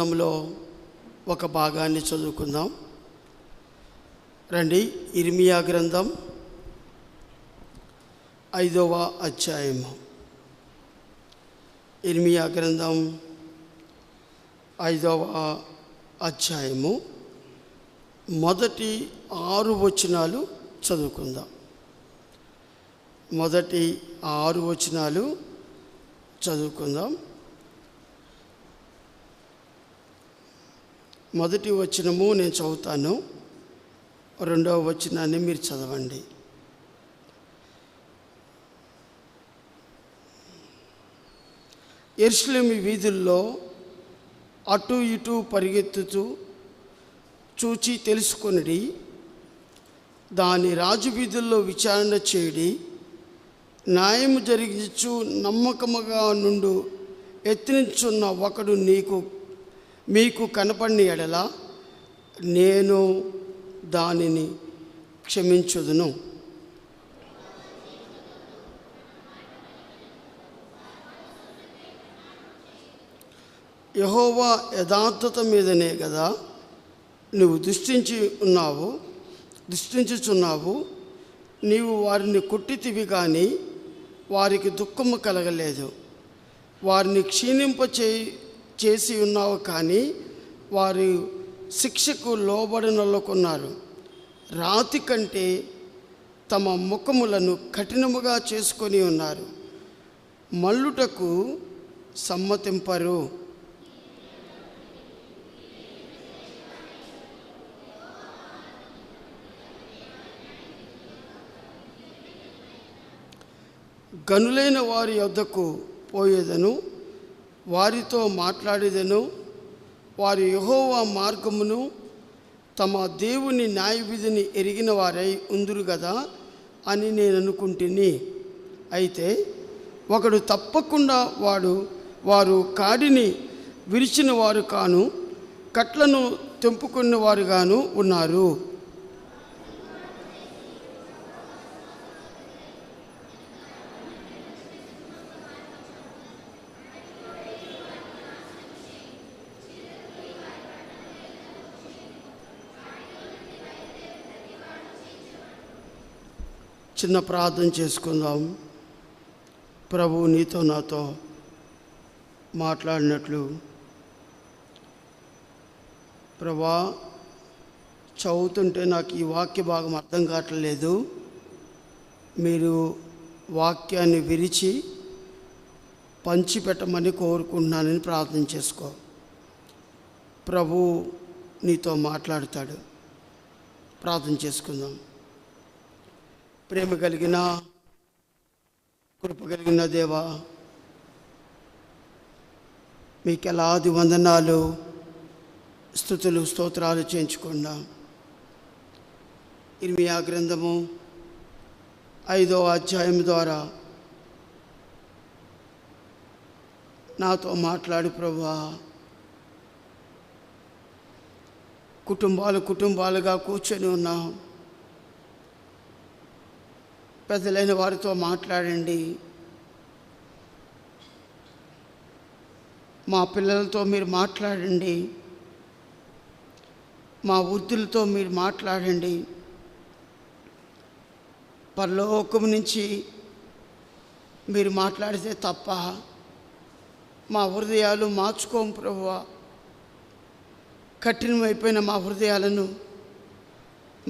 గ్రంథంలో ఒక భాగాన్ని చదువుకుందాం రండి. ఇర్మియా గ్రంథం 5వ అధ్యాయము. ఇర్మియా గ్రంథం 5వ అధ్యాయము మొదటి 6 వచనాలు చదువుకుందాం. మొదటి 6 వచనాలు చదువుకుందాం. మొదటి వచనము నేను చదువుతాను, రెండవ వచనాన్ని మీరు చదవండి. యెరూషలేము వీధుల్లో అటు ఇటు పరిగెత్తుతూ చూచి తెలుసుకొనిడి, దాని రాజు వీధుల్లో విచారణ చేయడి, న్యాయము జరిగించు నమ్మకముగా నుండు ఎత్తించున్న ఒకడు మీకు కనపడిన ఎడల నేను దానిని క్షమించుదును. యెహోవా యథార్థత మీదనే కదా నువ్వు దృష్టించుచున్నావు. నీవు వారిని కొట్టితివి కానీ వారికి దుఃఖము కలగలేదు. వారిని చేసి ఉన్నావు కానీ వారి శిక్షకు లోబడనొల్లుకున్నారు. రాతి కంటే తమ ముఖములను కఠినముగా చేసుకొని ఉన్నారు. మల్లుటకు సమ్మతింపరు. గనులైన వారి యొద్దకు పోయేదను, వారితో మాట్లాడేదను. వారి యెహోవా మార్గమును తమ దేవుని న్యాయవిధిని ఎరిగిన వారై ఉందురు కదా అని నేను అనుకుంటుని. అయితే ఒకడు తప్పకుండా వారు కాడిని విరిచిన వారు కాను, కట్లను తెంపుకున్న వారుగాను ఉన్నారు. చిన్న ప్రార్థన చేసుకుందాం. ప్రభు నీతో నాతో మాట్లాడినట్లు ప్రభా, చదువుతుంటే నాకు ఈ వాక్య భాగం అర్థం కావట్లేదు. మీరు వాక్యాన్ని విరిచి పంచిపెట్టమని కోరుకుంటున్నానని ప్రార్థన చేసుకో. ప్రభు నీతో మాట్లాడతాడు. ప్రార్థన చేసుకుందాం. ప్రేమ కలిగిన కృప కలిగిన దేవా, మీకు ఎలాది వందనాలు, స్తుతులు, స్తోత్రాలు చేయించుకున్నా. ఇర్మియా గ్రంథము 5వ అధ్యాయం ద్వారా నాతో మాట్లాడు ప్రభువా. కుటుంబాలుగా కూర్చొని ఉన్నాం. పెద్దలైన వారితో మాట్లాడండి. మా పిల్లలతో మీరు మాట్లాడండి. మా వృద్ధులతో మీరు మాట్లాడండి. పరలోకం నుంచి మీరు మాట్లాడితే తప్ప మా హృదయాలు మార్చుకోము ప్రభువా. కఠినమైపోయిన మా హృదయాలను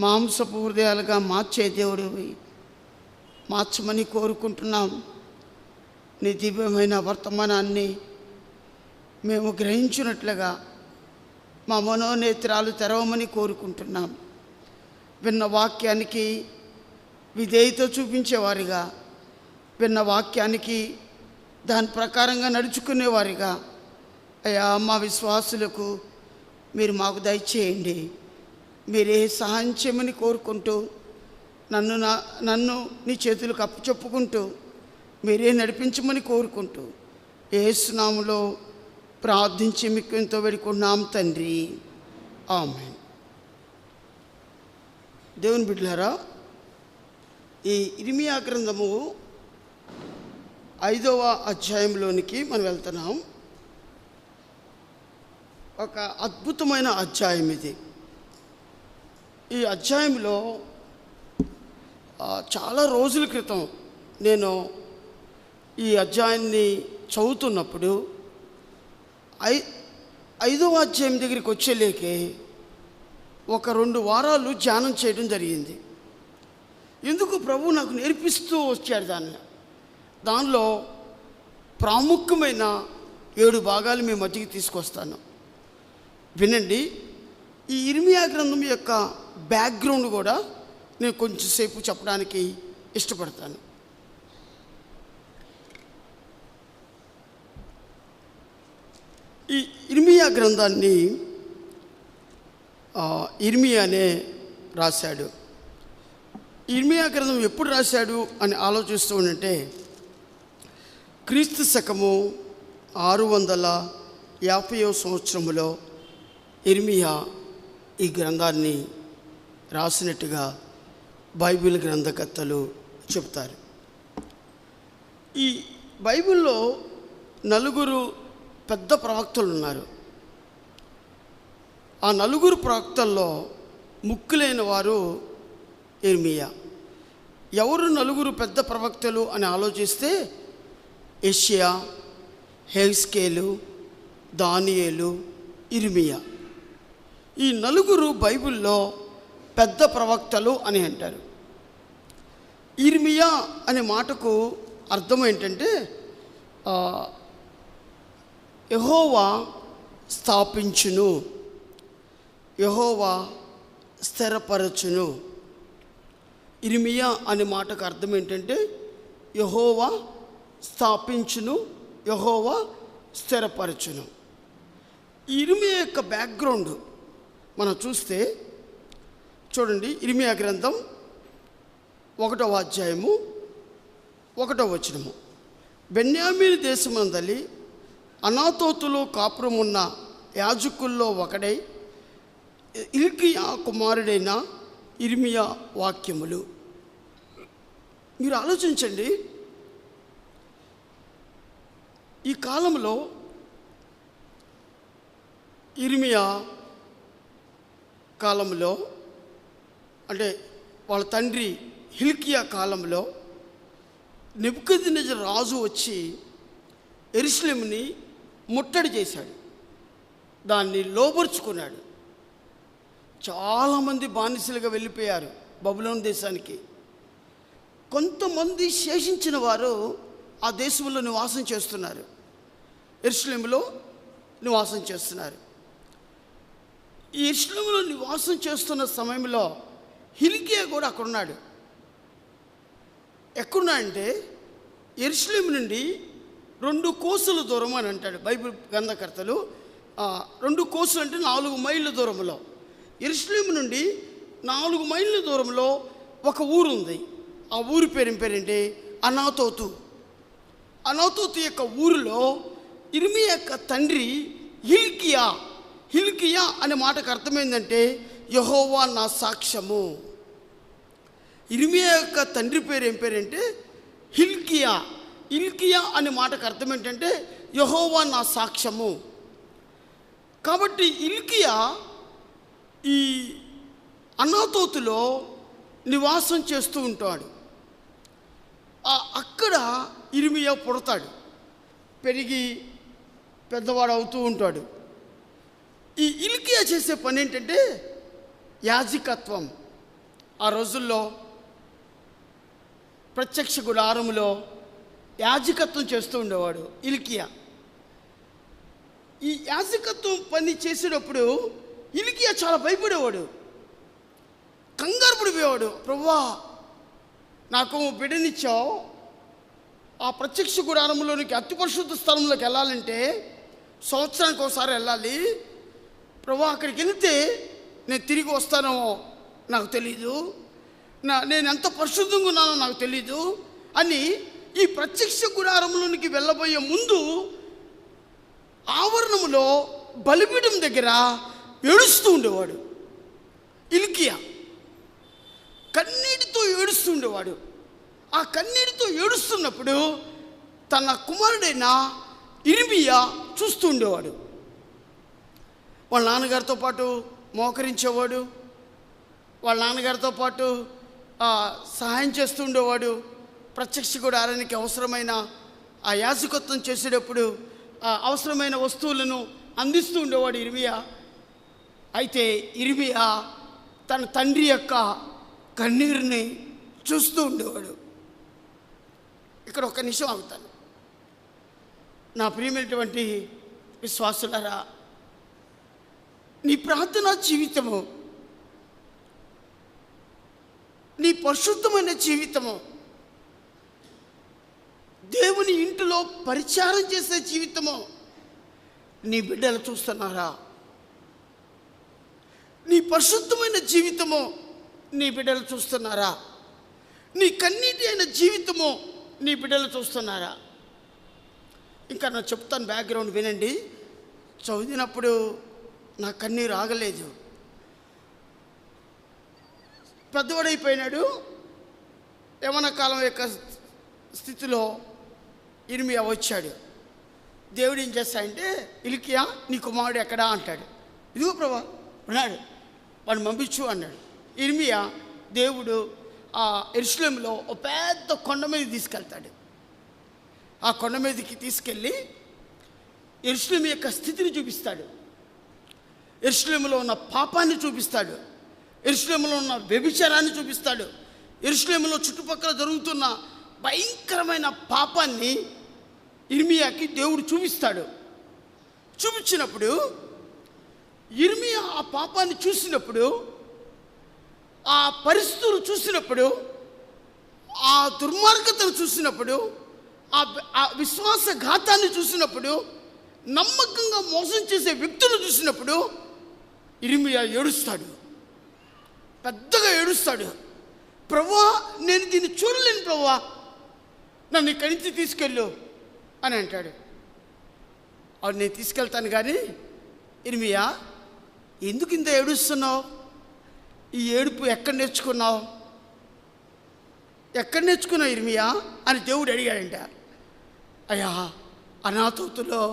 మాంసపు హృదయాలుగా మార్చే దేవుడివి మార్చమని కోరుకుంటున్నాం. నీ దివ్యమైన వర్తమానాన్ని మేము గ్రహించినట్లుగా మా మనోనేత్రాలు తెరవమని కోరుకుంటున్నాం. విన్న వాక్యానికి విధేయత చూపించేవారిగా, విన్న వాక్యానికి దాని ప్రకారంగా నడుచుకునేవారిగా అయ్యా మా విశ్వాసులకు మీరు మాకు దయచేయండి. మీరే సహాయం చేయమని కోరుకుంటూ నన్ను నీ చేతులకు అప్పచెప్పుకుంటూ మీరే నడిపించమని కోరుకుంటూ యేసు నామములో ప్రార్థించి మీకు ఎంతో వేడుకుంటున్నాం తండ్రి, ఆమేన్. దేవుని బిడ్డలారా, ఈ ఇర్మియా గ్రంథము 5వ అధ్యాయంలోనికి మనం వెళ్తున్నాం. ఒక అద్భుతమైన అధ్యాయం ఇది. ఈ అధ్యాయంలో చాలా రోజుల క్రితం నేను ఈ అధ్యాయాన్ని చదువుతున్నప్పుడు 5వ అధ్యాయం దగ్గరికి వచ్చేలేకే ఒక 2 వారాలు ధ్యానం చేయడం జరిగింది. ఎందుకు ప్రభు నాకు నేర్పిస్తూ వచ్చాడు దానిలో ప్రాముఖ్యమైన 7 భాగాలు మీ మధ్యకి తీసుకొస్తాను. వినండి. ఈ ఇర్మియా గ్రంథం యొక్క బ్యాక్గ్రౌండ్ కూడా నేను కొంచెంసేపు చెప్పడానికి ఇష్టపడతాను. ఈ ఇర్మియా గ్రంథాన్ని ఇర్మియానే రాశాడు. ఇర్మియా గ్రంథం ఎప్పుడు రాశాడు అని ఆలోచిస్తూ ఉంటే క్రీస్తు శకము 650వ సంవత్సరంలో ఇర్మియా ఈ గ్రంథాన్ని రాసినట్టుగా బైబిల్ గ్రంథకర్తలు చెప్తారు. ఈ బైబిల్లో 4 పెద్ద ప్రవక్తలు ఉన్నారు. ఆ 4 ప్రవక్తల్లో ముఖ్యులైన వారు ఇర్మియా. ఎవరు 4 పెద్ద ప్రవక్తలు అని ఆలోచిస్తే యెషయా, హెజ్కేలు, దానియేలు, ఇర్మియా. ఈ 4 బైబిల్లో పెద్ద ప్రవక్తలు అని అంటారు. ఇర్మియా అనే మాటకు అర్థం ఏంటంటే యెహోవా స్థాపించును, యెహోవా స్థిరపరచును. ఇర్మియా అనే మాటకు అర్థం ఏంటంటే యెహోవా స్థాపించును, యెహోవా స్థిరపరచును. ఇర్మియా యొక్క బ్యాక్గ్రౌండ్ మనం చూస్తే చూడండి. ఇర్మియా గ్రంథం 1వ అధ్యాయము 1వ వచనము. బెన్యామీను దేశమందలి అనాతోతులో కాపురమున్న యాజకుల్లో ఒకడై హిల్కీయా కుమారుడైన ఇర్మియా వాక్యములు. మీరు ఆలోచించండి. ఈ కాలంలో ఇర్మియా కాలంలో అంటే వాళ్ళ తండ్రి హిల్కీయా కాలంలో నెబుకద్నెజరు రాజు వచ్చి యెరూషలేముని ముట్టడి చేశాడు, దాన్ని లోబర్చుకున్నాడు. చాలామంది బానిసలుగా వెళ్ళిపోయారు బబులోను దేశానికి. కొంతమంది శేషించిన వారు ఆ దేశంలో నివాసం చేస్తున్నారు, యెరూషలేములో నివాసం చేస్తున్నారు. ఈ యెరూషలేములో నివాసం చేస్తున్న సమయంలో హిల్కీయా కూడా అక్కడ ఉన్నాడు. ఎక్కడున్నాడంటే యెరూషలేము నుండి 2 కోసుల దూరం అని అంటాడు బైబిల్ గ్రంథకర్తలు. 2 కోసులు అంటే 4 మైళ్ళ దూరంలో. యెరూషలేము నుండి 4 మైళ్ళ దూరంలో ఒక ఊరు ఉంది. ఆ ఊరి పేరేంటి? అనాతోతు. అనాతోతు యొక్క ఊరిలో ఇర్మియా యొక్క తండ్రి హిల్కీయా. హిల్కీయా అనే మాటకు అర్థమైందంటే యెహోవా నా సాక్ష్యము. ఇర్మియా యొక్క తండ్రి పేరు ఏం పేరంటే హిల్కీయా. హిల్కీయా అనే మాటకు అర్థం ఏంటంటే యెహోవా నా సాక్ష్యము. కాబట్టి హిల్కీయా ఈ అనాతోతులో నివాసం చేస్తూ ఉంటాడు. అక్కడ ఇర్మియా పుడతాడు, పెరిగి పెద్దవాడు అవుతూ ఉంటాడు. ఈ హిల్కీయా చేసే పని ఏంటంటే యాజకత్వం. ఆ రోజుల్లో ప్రత్యక్ష గుడారములో యాజకత్వం చేస్తూ ఉండేవాడు హిల్కీయా. ఈ యాజకత్వం పని చేసేటప్పుడు హిల్కీయా చాలా భయపడేవాడు, కంగారు పడిపోయేవాడు. ప్రభువా, నాకు బిడ్డనిచ్చావు, ఆ ప్రత్యక్ష గుడారంలోనికి అతి పరిశుద్ధ స్థలంలోకి వెళ్ళాలంటే సంవత్సరానికి ఒకసారి వెళ్ళాలి. ప్రభువా, అక్కడికి వెళితే నేను తిరిగి వస్తానో నాకు తెలీదు, నేను ఎంత పరిశుద్ధంగా ఉన్నానో నాకు తెలీదు అని ఈ ప్రత్యక్ష గుడారంలోనికి వెళ్ళబోయే ముందు ఆవరణములో బలిపీఠం దగ్గర ఏడుస్తూ ఉండేవాడు హిల్కీయా. కన్నీటితో ఏడుస్తూ ఉండేవాడు. ఆ కన్నీటితో ఏడుస్తున్నప్పుడు తన కుమారుడైన ఇర్మియా చూస్తూ ఉండేవాడు. వాళ్ళ నాన్నగారితో పాటు మోకరించేవాడు, వాళ్ళ నాన్నగారితో పాటు సహాయం చేస్తూ ఉండేవాడు. ప్రత్యక్ష గుడారానికి అవసరమైన ఆ యాజకత్వం చేసేటప్పుడు అవసరమైన వస్తువులను అందిస్తూ ఉండేవాడు ఇర్మియా. అయితే ఇర్మియా తన తండ్రి యొక్క కన్నీరుని చూస్తూ ఉండేవాడు. ఇక్కడ ఒక నిమిషం ఆగుతాను. నా ప్రియమైనటువంటి విశ్వాసులారా, నీ ప్రార్థనా జీవితము, నీ పరిశుద్ధమైన జీవితము, దేవుని ఇంటిలో పరిచారం చేసే జీవితము నీ బిడ్డలు చూస్తున్నారా? నీ పరిశుద్ధమైన జీవితము నీ బిడ్డలు చూస్తున్నారా? నీ కన్నీటి అయిన జీవితము నీ బిడ్డలు చూస్తున్నారా? ఇంకా నేను చెప్తాను, బ్యాక్గ్రౌండ్ వినండి. చదివినప్పుడు నా కన్నీరు ఆగలేదు. పెద్దవాడైపోయినాడు. యవ్వన కాలం యొక్క స్థితిలో ఇర్మియా వచ్చాడు. దేవుడు ఏం చేస్తాడంటే, హిల్కీయా నీ కుమారుడు ఎక్కడా అంటాడు. ఇదిగో ప్రభా ఉన్నాడు, వాడిని పంపించు అన్నాడు. ఇర్మియా దేవుడు యెరూషలేములో ఒక పెద్ద కొండ మీద తీసుకెళ్తాడు. ఆ కొండ మీదకి తీసుకెళ్ళి యెరూషలేము యొక్క స్థితిని చూపిస్తాడు. యెరూషలేములో ఉన్న పాపాన్ని చూపిస్తాడు. యెరూషలేములో ఉన్న వ్యభిచారాన్ని చూపిస్తాడు. యెరూషలేములో చుట్టుపక్కల జరుగుతున్న భయంకరమైన పాపాన్ని ఇర్మియాకి దేవుడు చూపిస్తాడు. చూపించినప్పుడు ఇర్మియా ఆ పాపాన్ని చూసినప్పుడు, ఆ పరిస్థితులు చూసినప్పుడు, ఆ దుర్మార్గతను చూసినప్పుడు, ఆ విశ్వాసఘాతాన్ని చూసినప్పుడు, నమ్మకంగా మోసం చేసే వ్యక్తులు చూసినప్పుడు ఇర్మియా ఏడుస్తాడు, పెద్దగా ఏడుస్తాడు. ప్రభువా, నేను దీన్ని చూడలేను ప్రభువా, నన్ను ఇక్కడి నుంచి తీసుకెళ్ళు అని అంటాడు. అవును, నేను తీసుకెళ్తాను, కానీ ఇర్మియా ఎందుకు ఇంత ఏడుస్తున్నావు? ఈ ఏడుపు ఎక్కడ నేర్చుకున్నావు? ఎక్కడ నేర్చుకున్నావు ఇర్మియా అని దేవుడు అడిగాడంట. అయ్యా, అనాథోతులో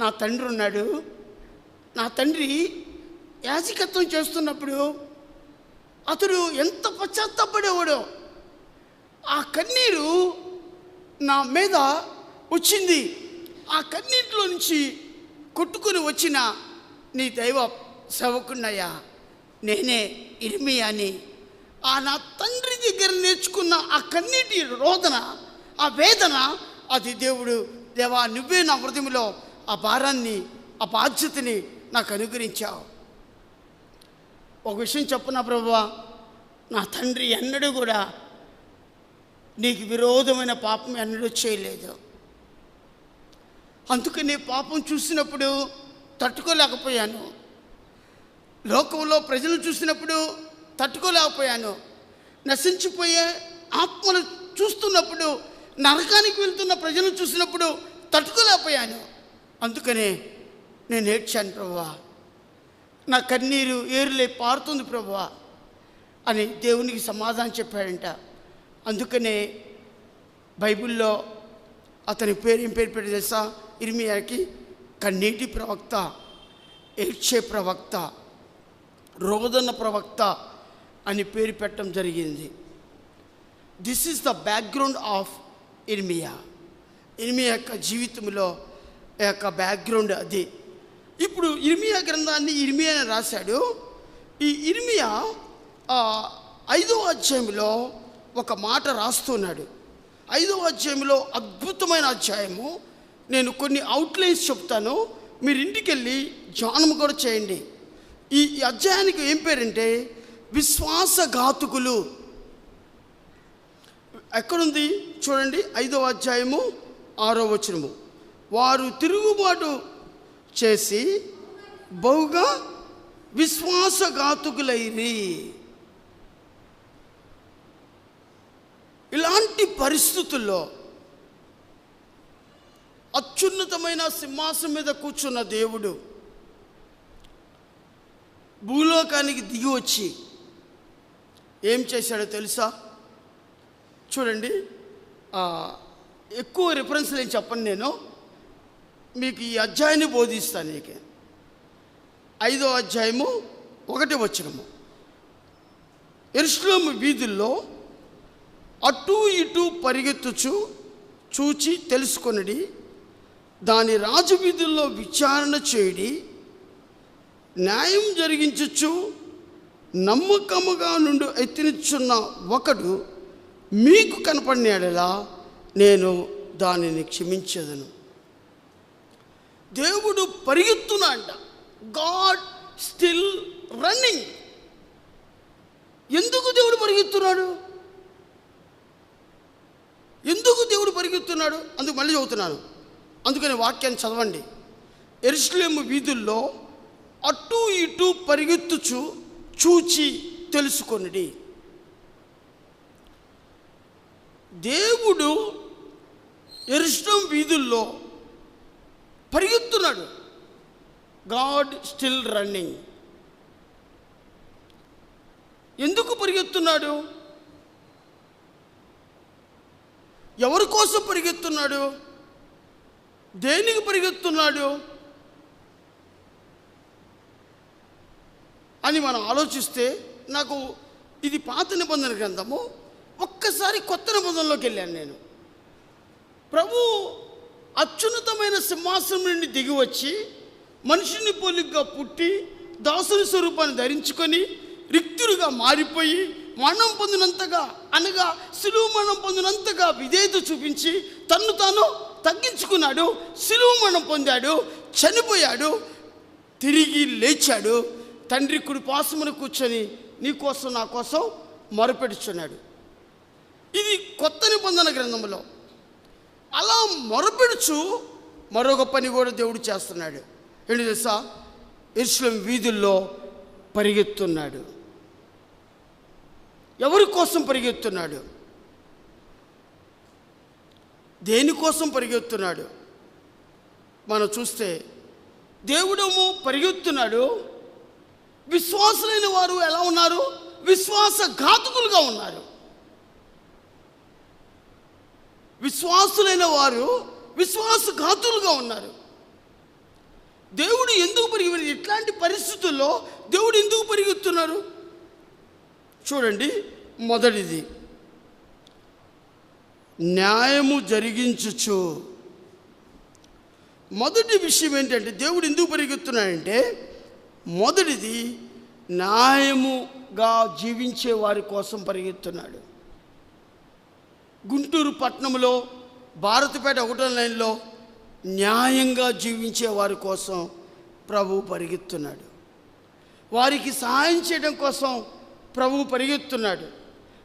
నా తండ్రి ఉన్నాడు. నా తండ్రి యాజకత్వం చేస్తున్నప్పుడు అతడు ఎంత పశ్చాత్తాపడేవాడో. ఆ కన్నీరు నా మీద వచ్చింది. ఆ కన్నీటిలో నుంచి కొట్టుకుని వచ్చిన నీ దైవ సేవకున్నయ్యా, నేనే ఇర్మియాని. నా తండ్రి దగ్గర నేర్చుకున్న ఆ కన్నీటి రోదన, ఆ వేదన, అది దేవుడు, దేవా నువ్వే నా హృదయంలో ఆ భారాన్ని, ఆ బాధ్యతని నాకు అనుగ్రహించావు. ఒక విషయం చెప్పునా ప్రభువా, నా తండ్రి ఎన్నడూ కూడా నీకు విరోధమైన పాపం ఎన్నడూ చేయలేదు. అందుకని పాపం చూసినప్పుడు తట్టుకోలేకపోయాను. లోకంలో ప్రజలు చూసినప్పుడు తట్టుకోలేకపోయాను. నశించిపోయే ఆత్మలు చూస్తున్నప్పుడు, నరకానికి వెళ్తున్న ప్రజలు చూసినప్పుడు తట్టుకోలేకపోయాను. అందుకనే నేను ఏడ్చాను ప్రభువా, నా కన్నీరు ఏరులే పారుతుంది ప్రభువా అని దేవునికి సమాధానం చెప్పాడంట. అందుకనే బైబిల్లో అతని పేరు ఏం పేరు పెట్టి తెలుసా? ఇర్మియాకి కన్నీటి ప్రవక్త, ఏడ్చే ప్రవక్త, రోదన ప్రవక్త అని పేరు పెట్టడం జరిగింది. This is the background of ఇర్మియా. ఇర్మియా యొక్క జీవితంలో యొక్క బ్యాక్గ్రౌండ్ అది. ఇప్పుడు ఇర్మియా గ్రంథాన్ని ఇర్మియా రాశాడు. ఈ ఇర్మియా 5వ అధ్యాయంలో ఒక మాట రాస్తున్నాడు. 5వ అధ్యాయంలో అద్భుతమైన అధ్యాయము. నేను కొన్ని అవుట్లైన్స్ చెప్తాను, మీరు ఇంటికి వెళ్ళి ధ్యానం కూడా చేయండి. ఈ అధ్యాయానికి ఏం పేరంటే విశ్వాసఘాతుకులు. ఎక్కడుంది చూడండి, 5వ అధ్యాయము 6వ వచనము. వారు తిరుగుబాటు చేసి బహుగా విశ్వాసఘాతుకులైరి. ఇలాంటి పరిస్థితుల్లో అత్యున్నతమైన సింహాసనం మీద కూర్చున్న దేవుడు భూలోకానికి దిగి వచ్చి ఏం చేశాడో తెలుసా? చూడండి, ఎక్కువ రిఫరెన్స్లు ఏం చెప్పను, నేను మీకు ఈ అధ్యాయాన్ని బోధిస్తాను. 5వ అధ్యాయము 1వ వచనము. యెరూషలేము వీధుల్లో అటు ఇటు పరిగెత్తుచు చూచి తెలుసుకొనిడి, దాని రాజవీధుల్లో విచారణ చేయడి, న్యాయం జరిగించుచు నమ్మకముగా నుండి ఎత్తినిచ్చున్న ఒకడు మీకు కనపడినలా నేను దానిని క్షమించేదను. దేవుడు పరిగెత్తునంట. God still running. ఎందుకు దేవుడు పరిగెత్తున్నాడు? ఎందుకు దేవుడు పరిగెత్తున్నాడు? అందుకు మళ్ళీ చదువుతున్నాను. అందుకని వాక్యాన్ని చదవండి. యెరూషలేము వీధుల్లో అటు ఇటు పరిగెత్తుచు చూచి తెలుసుకొనిడి. దేవుడు యెరూషలేము వీధుల్లో పరిగెత్తున్నాడు. God still running. ఎందుకు పరిగెత్తున్నాడు? ఎవరి కోసం పరిగెత్తున్నాడు? దేనికి పరిగెత్తున్నాడు అని మనం ఆలోచిస్తే, నాకు ఇది పాత నిబంధన గ్రంథము. ఒక్కసారి కొత్త నిబంధనలోకి వెళ్ళాను నేను. ప్రభు అత్యున్నతమైన సింహాసనం నుండి దిగి వచ్చి మనిషిని పోలికగా పుట్టి దాసుని స్వరూపాన్ని ధరించుకొని రిక్తులుగా మారిపోయి మరణం పొందినంతగా, అనగా సిలువ మరణం పొందినంతగా విధేయత చూపించి తన్ను తాను తగ్గించుకున్నాడు. సిలువ మరణం పొందాడు, చనిపోయాడు, తిరిగి లేచాడు. తండ్రి కుడి పార్శ్వమున కూర్చొని నీ కోసం నా కోసం మొరపెడుచున్నాడు. ఇది కొత్త నిబంధన గ్రంథంలో. అలా మొరపెడుచు మరొక పని కూడా దేవుడు చేస్తున్నాడు. ఏంటి తెలుసా? యెరూషలేము వీధుల్లో పరిగెత్తున్నాడు. ఎవరి కోసం పరిగెత్తున్నాడు? దేనికోసం పరిగెత్తున్నాడు? మనం చూస్తే దేవుడేమో పరిగెత్తున్నాడు. విశ్వాసులైన వారు ఎలా ఉన్నారు? విశ్వాసఘాతకులుగా ఉన్నారు. విశ్వాసులైన వారు విశ్వాసఘాతులుగా ఉన్నారు. దేవుడు ఎందుకు పరిగెత్తారు? ఇట్లాంటి పరిస్థితుల్లో దేవుడు ఎందుకు పరిగెత్తున్నారు? చూడండి, మొదటిది న్యాయము జరిగించుచు. మొదటి విషయం ఏంటంటే దేవుడు ఎందుకు పరిగెత్తున్నాడంటే, మొదటిది న్యాయముగా జీవించే వారి కోసం పరిగెత్తున్నాడు. గుంటూరు పట్టణంలో భారతపేట 1వ లైన్లో న్యాయంగా జీవించే వారి కోసం ప్రభు పరిగెత్తున్నాడు. వారికి సహాయం చేయడం కోసం ప్రభు పరిగెత్తున్నాడు.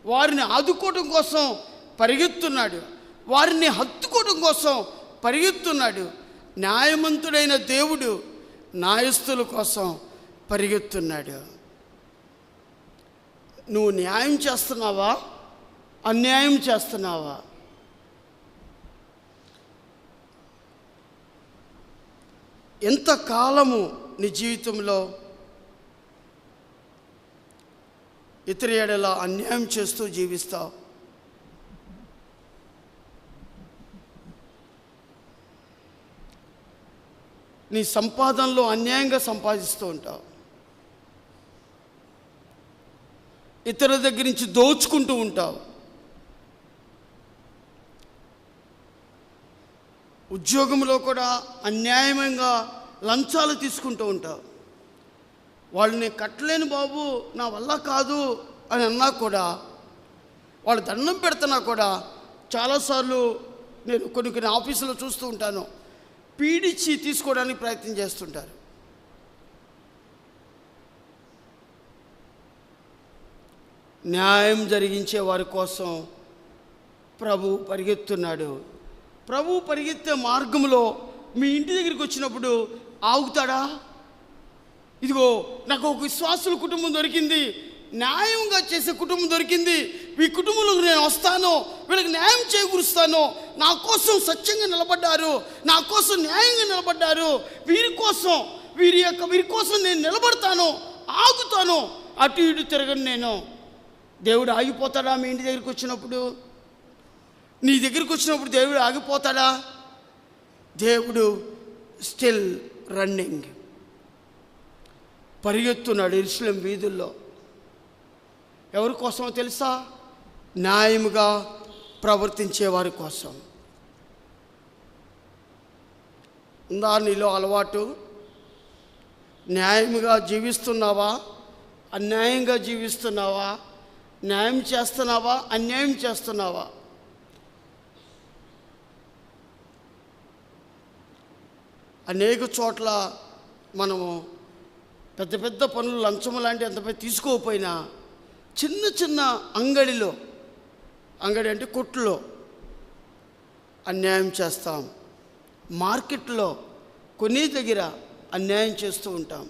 వారిని ఆదుకోవడం కోసం పరిగెత్తున్నాడు. వారిని హత్తుకోవడం కోసం పరిగెత్తున్నాడు. న్యాయవంతుడైన దేవుడు న్యాయస్తుల కోసం పరిగెత్తున్నాడు. నువ్వు న్యాయం చేస్తున్నావా? అన్యాయం చేస్తున్నావా? ఎంతకాలము నీ జీవితంలో ఇతర ఎడల అన్యాయం చేస్తూ జీవిస్తావు? నీ సంపాదనలో అన్యాయంగా సంపాదిస్తూ ఉంటావు. ఇతరుల దగ్గర నుంచి దోచుకుంటూ ఉంటావు. ఉద్యోగంలో కూడా అన్యాయంగా లంచాలు తీసుకుంటూ ఉంటావు. వాళ్ళు నేను కట్టలేను బాబు, నా వల్ల కాదు అని అన్నా కూడా, వాళ్ళు దండం పెడుతున్నా కూడా చాలాసార్లు నేను కొన్ని ఆఫీసులో చూస్తూ ఉంటాను, పీడిచ్చి తీసుకోవడానికి ప్రయత్నం చేస్తుంటారు. న్యాయం జరిగించే వారి కోసం ప్రభు పరిగెత్తున్నాడు. ప్రభు పరిగెత్తే మార్గంలో మీ ఇంటి దగ్గరికి వచ్చినప్పుడు ఆగుతాడా? ఇదిగో నాకు ఒక విశ్వాసుల కుటుంబం దొరికింది, న్యాయంగా చేసే కుటుంబం దొరికింది, ఈ కుటుంబంలోకి నేను వస్తాను, వీళ్ళకి న్యాయం చేకూరుస్తాను, నా కోసం సత్యంగా నిలబడ్డారు, నా కోసం న్యాయంగా నిలబడ్డారు, వీరి కోసం నేను నిలబడతాను, ఆగుతాను, అటు ఇటు తిరగను నేను. దేవుడు ఆగిపోతాడా? మీ ఇంటి దగ్గరికి వచ్చినప్పుడు, నీ దగ్గరికి వచ్చినప్పుడు దేవుడు ఆగిపోతాడా? దేవుడు స్టిల్ రన్నింగ్. పరిగెత్తున్నాడు యెరూషలేము వీధుల్లో. ఎవరి కోసమో తెలుసా? న్యాయముగా ప్రవర్తించే వారి కోసం. ఉందా నీలో అలవాటు? న్యాయముగా జీవిస్తున్నావా? అన్యాయంగా జీవిస్తున్నావా? న్యాయం చేస్తున్నావా? అన్యాయం చేస్తున్నావా? అనేక చోట్ల మనము పెద్ద పెద్ద పనులు, లంచము లాంటి అంత తీసుకోకపోయినా చిన్న చిన్న అంగడిలో, అంగడి అంటే కొట్టులో అన్యాయం చేస్తాం. మార్కెట్లో కొనే దగ్గర అన్యాయం చేస్తూ ఉంటాం.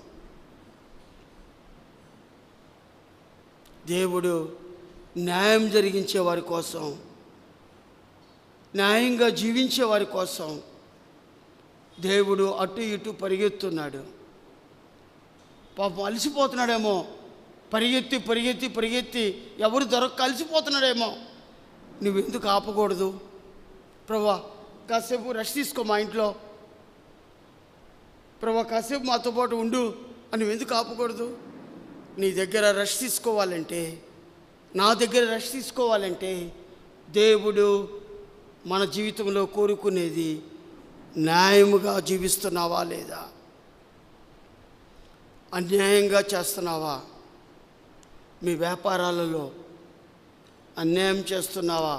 దేవుడు న్యాయం జరిగించే వారి కోసం, న్యాయంగా జీవించే వారి కోసం దేవుడు అటు ఇటు పరిగెత్తున్నాడు. పాపం అలసిపోతున్నాడేమో, పరిగెత్తి పరిగెత్తి పరిగెత్తి ఎవరు దొరక్క అలసిపోతున్నాడేమో. నువ్వెందుకు ఆపకూడదు? ప్రభా కాసేపు రెస్ట్ తీసుకో మా ఇంట్లో, ప్రభా కాసేపు మాతో పాటు ఉండు అని నువ్వెందుకు ఆపకూడదు? నీ దగ్గర రెస్ట్ తీసుకోవాలంటే, నా దగ్గర రెస్ట్ తీసుకోవాలంటే దేవుడు మన జీవితంలో కోరుకునేది న్యాయముగా జీవిస్తున్నావా లేదా? అన్యాయంగా చేస్తున్నావా? మీ వ్యాపారాలలో అన్యాయం చేస్తున్నావా?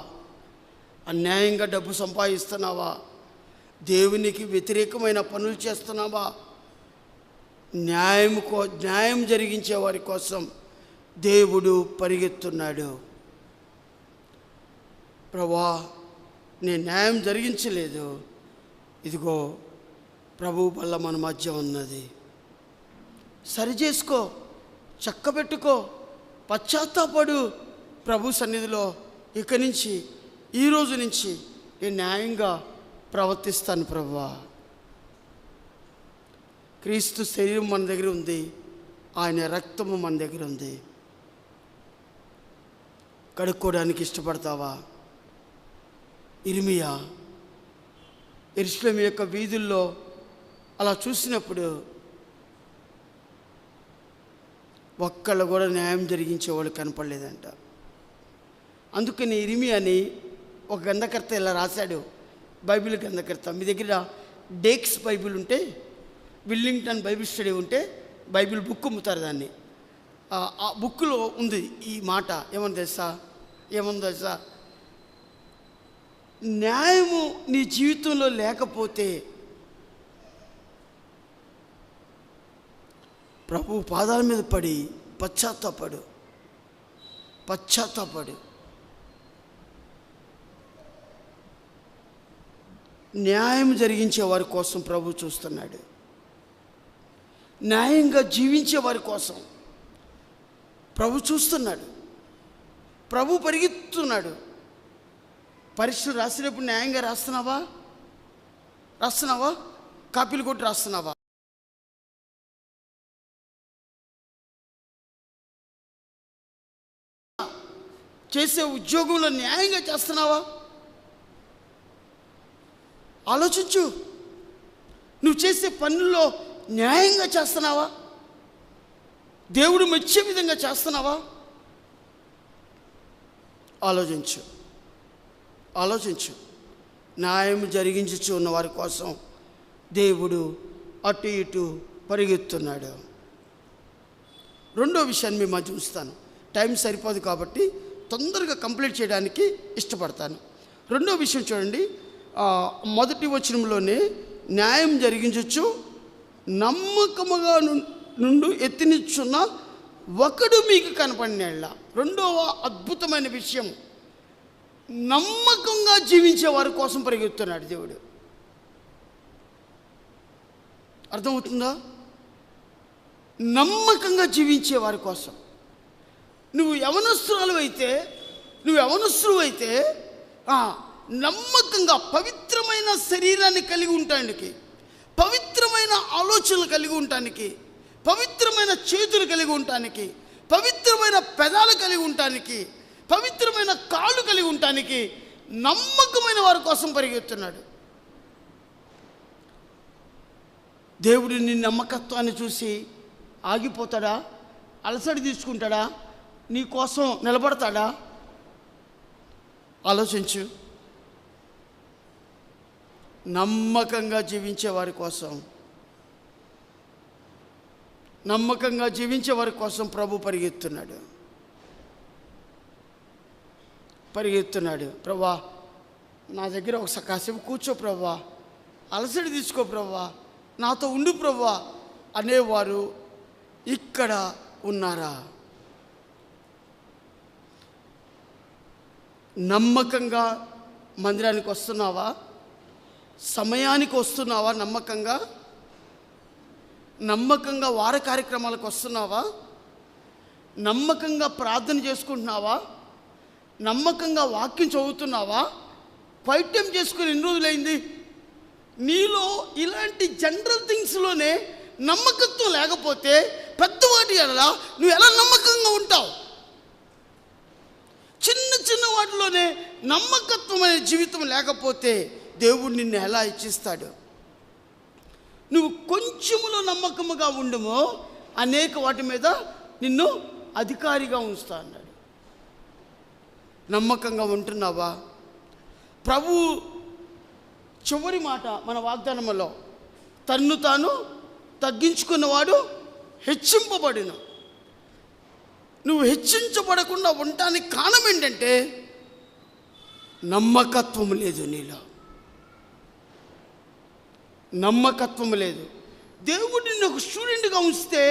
అన్యాయంగా డబ్బు సంపాదిస్తున్నావా? దేవునికి వ్యతిరేకమైన పనులు చేస్తున్నావా? న్యాయం జరిగించే వారి కోసం దేవుడు పరిగెత్తున్నాడు. ప్రభువా నేను న్యాయం జరిగించలేదు, ఇదిగో ప్రభువు వల్ల మన మధ్య ఉన్నది, సరిచేసుకో, చక్కబెట్టుకో, పశ్చాత్తాపడు ప్రభు సన్నిధిలో. ఇక నుంచి, ఈ రోజు నుంచి నేను న్యాయంగా ప్రవర్తిస్తాను ప్రభువా. క్రీస్తు శరీరం మన దగ్గర ఉంది, ఆయన రక్తము మన దగ్గర ఉంది. కడుక్కోవడానికి ఇష్టపడతావా? ఇర్మియా యెరూషలేము యొక్క వీధుల్లో అలా చూసినప్పుడు ఒక్కళ్ళు కూడా న్యాయం జరిగించేవాళ్ళు కనపడలేదంట. అందుకని ఇర్మియాని ఒక గ్రంథకర్త ఇలా రాశాడు, బైబిల్ గ్రంథకర్త. మీ దగ్గర డేక్స్ బైబిల్ ఉంటే, విల్లింగ్టన్ బైబిల్ స్టడీ ఉంటే బైబిల్ బుక్ అమ్ముతారు దాన్ని. ఆ బుక్లో ఉంది ఈ మాట. ఏమని తెలుసా? న్యాయము నీ జీవితంలో లేకపోతే ప్రభు పాదాల మీద పడి పశ్చాత్తాపడు. న్యాయం జరిగించే వారి కోసం ప్రభు చూస్తున్నాడు. న్యాయంగా జీవించే వారి కోసం ప్రభు చూస్తున్నాడు. ప్రభు పరిగెత్తున్నాడు. పరీక్షలు రాసినప్పుడు న్యాయంగా రాస్తున్నావా? కాపీలు కొట్టి రాస్తున్నావా? చేసే ఉద్యోగంలో న్యాయంగా చేస్తున్నావా? ఆలోచించు. నువ్వు చేసే పనుల్లో న్యాయంగా చేస్తున్నావా? దేవుడు మెచ్చే విధంగా చేస్తున్నావా? ఆలోచించు. న్యాయం జరిగించుచు ఉన్న వారి కోసం దేవుడు అటు ఇటు పరిగెత్తున్నాడు. రెండో విషయాన్ని మీ మధ్య ఉంచుతాను, టైం సరిపోదు కాబట్టి తొందరగా కంప్లీట్ చేయడానికి ఇష్టపడతాను. రెండో విషయం చూడండి, మొదటి వచనంలోనే న్యాయం జరిగించచ్చు, నమ్మకముగా నుండి ఎత్తినిచ్చున్న ఒకడు మీకు కనపడిన. రెండవ అద్భుతమైన విషయం, నమ్మకంగా జీవించే వారి కోసం పరిగెత్తున్నాడు దేవుడు. అర్థమవుతుందా? నమ్మకంగా జీవించే వారి కోసం. నువ్వు యవనస్తురాలు అయితే నమ్మకంగా పవిత్రమైన శరీరాన్ని కలిగి ఉండటానికి, పవిత్రమైన ఆలోచనలు కలిగి ఉండటానికి, పవిత్రమైన చేతులు కలిగి ఉండటానికి, పవిత్రమైన పెదాలు కలిగి ఉండటానికి, పవిత్రమైన కాళ్ళు కలిగి ఉండటానికి నమ్మకమైన వారి కోసం పరిగెత్తున్నాడు. దేవుడు నీ నమ్మకత్వాన్ని చూసి ఆగిపోతాడా? అలసడి తీసుకుంటాడా? నీ కోసం నిలబడతాడా? ఆలోచించు. నమ్మకంగా జీవించే వారి కోసం, నమ్మకంగా జీవించే వారి కోసం ప్రభు పరిగెత్తున్నాడు. ప్రభువా, నా దగ్గర ఒకసారి కాసేపు కూర్చో ప్రభువా, అలసడి తీసుకో ప్రభువా, నాతో ఉండు ప్రభువా అనేవారు ఇక్కడ ఉన్నారా? నమ్మకంగా మందిరానికి వస్తున్నావా? సమయానికి వస్తున్నావా? నమ్మకంగా వార కార్యక్రమాలకు వస్తున్నావా? నమ్మకంగా ప్రార్థన చేసుకుంటున్నావా? నమ్మకంగా వాక్యం చదువుతున్నావా? క్వైట్ టైం చేసుకుని ఎన్ని రోజులైంది? నీలో ఇలాంటి జనరల్ థింగ్స్లోనే నమ్మకత్వం లేకపోతే పెద్దవాటి ఎలా నువ్వు ఎలా నమ్మకంగా ఉంటావు? చిన్న చిన్న వాటిలోనే నమ్మకత్వం అనే జీవితం లేకపోతే దేవుడు నిన్ను ఎలా ఇచ్చిస్తాడు? నువ్వు కొంచెములో నమ్మకముగా ఉండమో అనేక వాటి మీద నిన్ను అధికారిగా ఉంచుతా అన్నాడు. నమ్మకంగా ఉంటున్నావా? ప్రభు చివరి మాట మన వాగ్దానములో, తన్ను తాను తగ్గించుకున్నవాడు హెచ్చింపబడును. నువ్వు హెచ్చించబడకుండా ఉండటానికి కారణం ఏంటంటే నమ్మకత్వం లేదు నీలో. నమ్మకత్వం లేదు. దేవుడు నిన్ను ఒక స్టూడెంట్గా ఉంచితే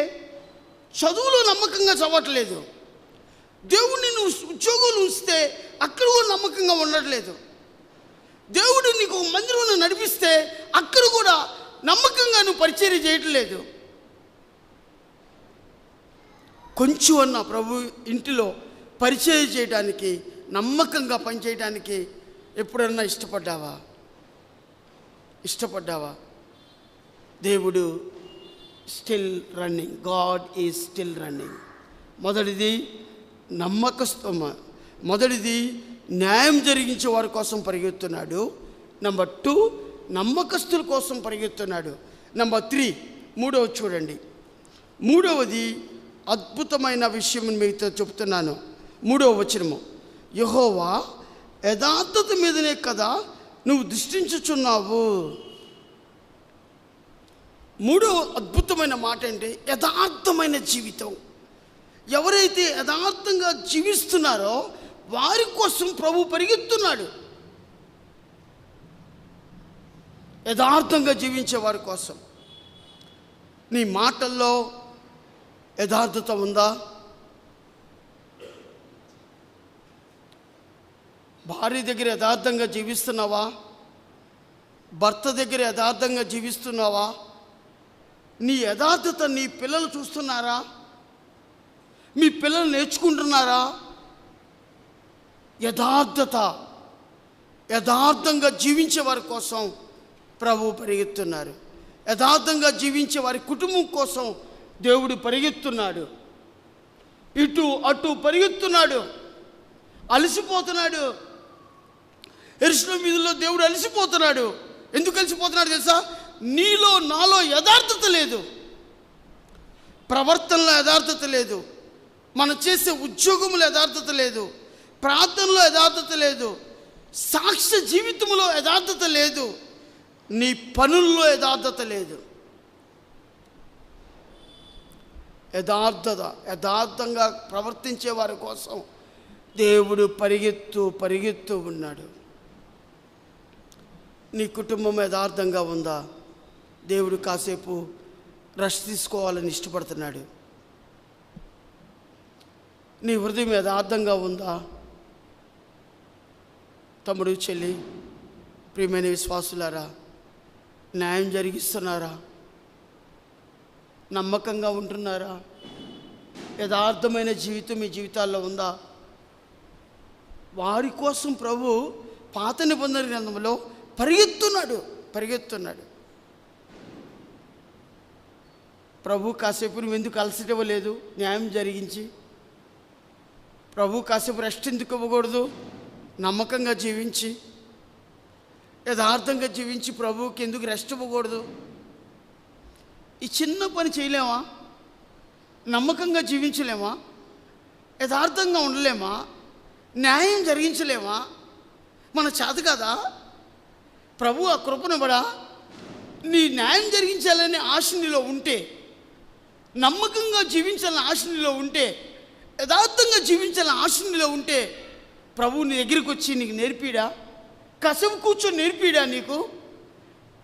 చదువులో నమ్మకంగా చదవట్లేదు. దేవుడు నిన్ను ఉద్యోగులు ఉంచితే అక్కడ కూడా నమ్మకంగా ఉండట్లేదు. దేవుడు నీకు ఒక మందిరంలో నడిపిస్తే అక్కడ కూడా నమ్మకంగా నువ్వు పరిచర్య చేయట్లేదు. కొంచెం అన్న ప్రభు ఇంటిలో పరిచర్య చేయడానికి, నమ్మకంగా పనిచేయడానికి ఎప్పుడన్నా ఇష్టపడ్డావా? దేవుడు still running. God is still running. మొదటిది న్యాయం జరిగించే వారి కోసం పరిగెత్తున్నాడు. నెంబర్ 2 నమ్మకస్తుల కోసం పరిగెత్తున్నాడు. నెంబర్ 3 మూడవది చూడండి. మూడవది అద్భుతమైన విషయం మీతో చెప్తున్నాను. 3వ వచనము, యెహోవా యథార్థత మీదనే కదా నువ్వు దృష్టించుచున్నావు. 3వ అద్భుతమైన మాట అంటే యథార్థమైన జీవితం. ఎవరైతే యథార్థంగా జీవిస్తున్నారో వారి కోసం ప్రభు పరిగెత్తున్నాడు. యథార్థంగా జీవించే వారి కోసం. నీ మాటల్లో యథార్థత ఉందా? భార్య దగ్గర యథార్థంగా జీవిస్తున్నావా? భర్త దగ్గర యథార్థంగా జీవిస్తున్నావా? నీ యథార్థత నీ పిల్లలు చూస్తున్నారా? మీ పిల్లలు నేర్చుకుంటున్నారా? యథార్థంగా జీవించే వారి కోసం ప్రభు పరిగెత్తున్నారు. యథార్థంగా జీవించే వారి కుటుంబం కోసం దేవుడు పరిగెత్తున్నాడు. ఇటు అటు పరిగెత్తున్నాడు. అలసిపోతున్నాడు. యెరూషలేము వీధుల్లో దేవుడు అలసిపోతున్నాడు. ఎందుకు అలసిపోతున్నాడు తెలుసా? నీలో నాలో యథార్థత లేదు. ప్రవర్తనలో యథార్థత లేదు. మనం చేసే ఉద్యోగంలో యథార్థత లేదు. ప్రార్థనలో యథార్థత లేదు. సాక్ష్య జీవితంలో యథార్థత లేదు. నీ పనుల్లో యథార్థత లేదు. యథార్థంగా ప్రవర్తించే వారి కోసం దేవుడు పరిగెత్తు ఉన్నాడు. నీ కుటుంబం యథార్థంగా ఉందా? దేవుడు కాసేపు రెస్ట్ తీసుకోవాలని ఇష్టపడుతున్నాడు. నీ హృదయం యథార్థంగా ఉందా? తమ్ముడు, చెల్లి, ప్రియమైన విశ్వాసులారా, న్యాయం జరిగిస్తున్నారా? నమ్మకంగా ఉంటున్నారా? యథార్థమైన జీవితం మీ జీవితాల్లో ఉందా? వారి కోసం ప్రభు పాత నిబంధన గ్రంథంలో పరిగెత్తున్నాడు. ప్రభు కాసేపు నువ్వు ఎందుకు అలసివ్వలేదు? న్యాయం జరిగించి ప్రభు కాసేపు రెస్ట్ ఎందుకు ఇవ్వకూడదు? నమ్మకంగా జీవించి యథార్థంగా జీవించి ప్రభువుకి ఎందుకు రెస్ట్ ఇవ్వకూడదు? ఈ చిన్న పని చేయలేమా? నమ్మకంగా జీవించలేమా? యథార్థంగా ఉండలేమా? న్యాయం జరిగించలేమా? మన చేత కదా? ప్రభు ఆ కృపను బడా నీ న్యాయం జరిగించాలనే ఆశ నీలో ఉంటే, నమ్మకంగా జీవించాలని ఆశ నీలో ఉంటే, యథార్థంగా జీవించాలని ఆశ నీలో ఉంటే, ప్రభు నీ దగ్గరికి వచ్చి నీకు నేర్పిడా? కసవు కూర్చొని నేర్పిడా నీకు?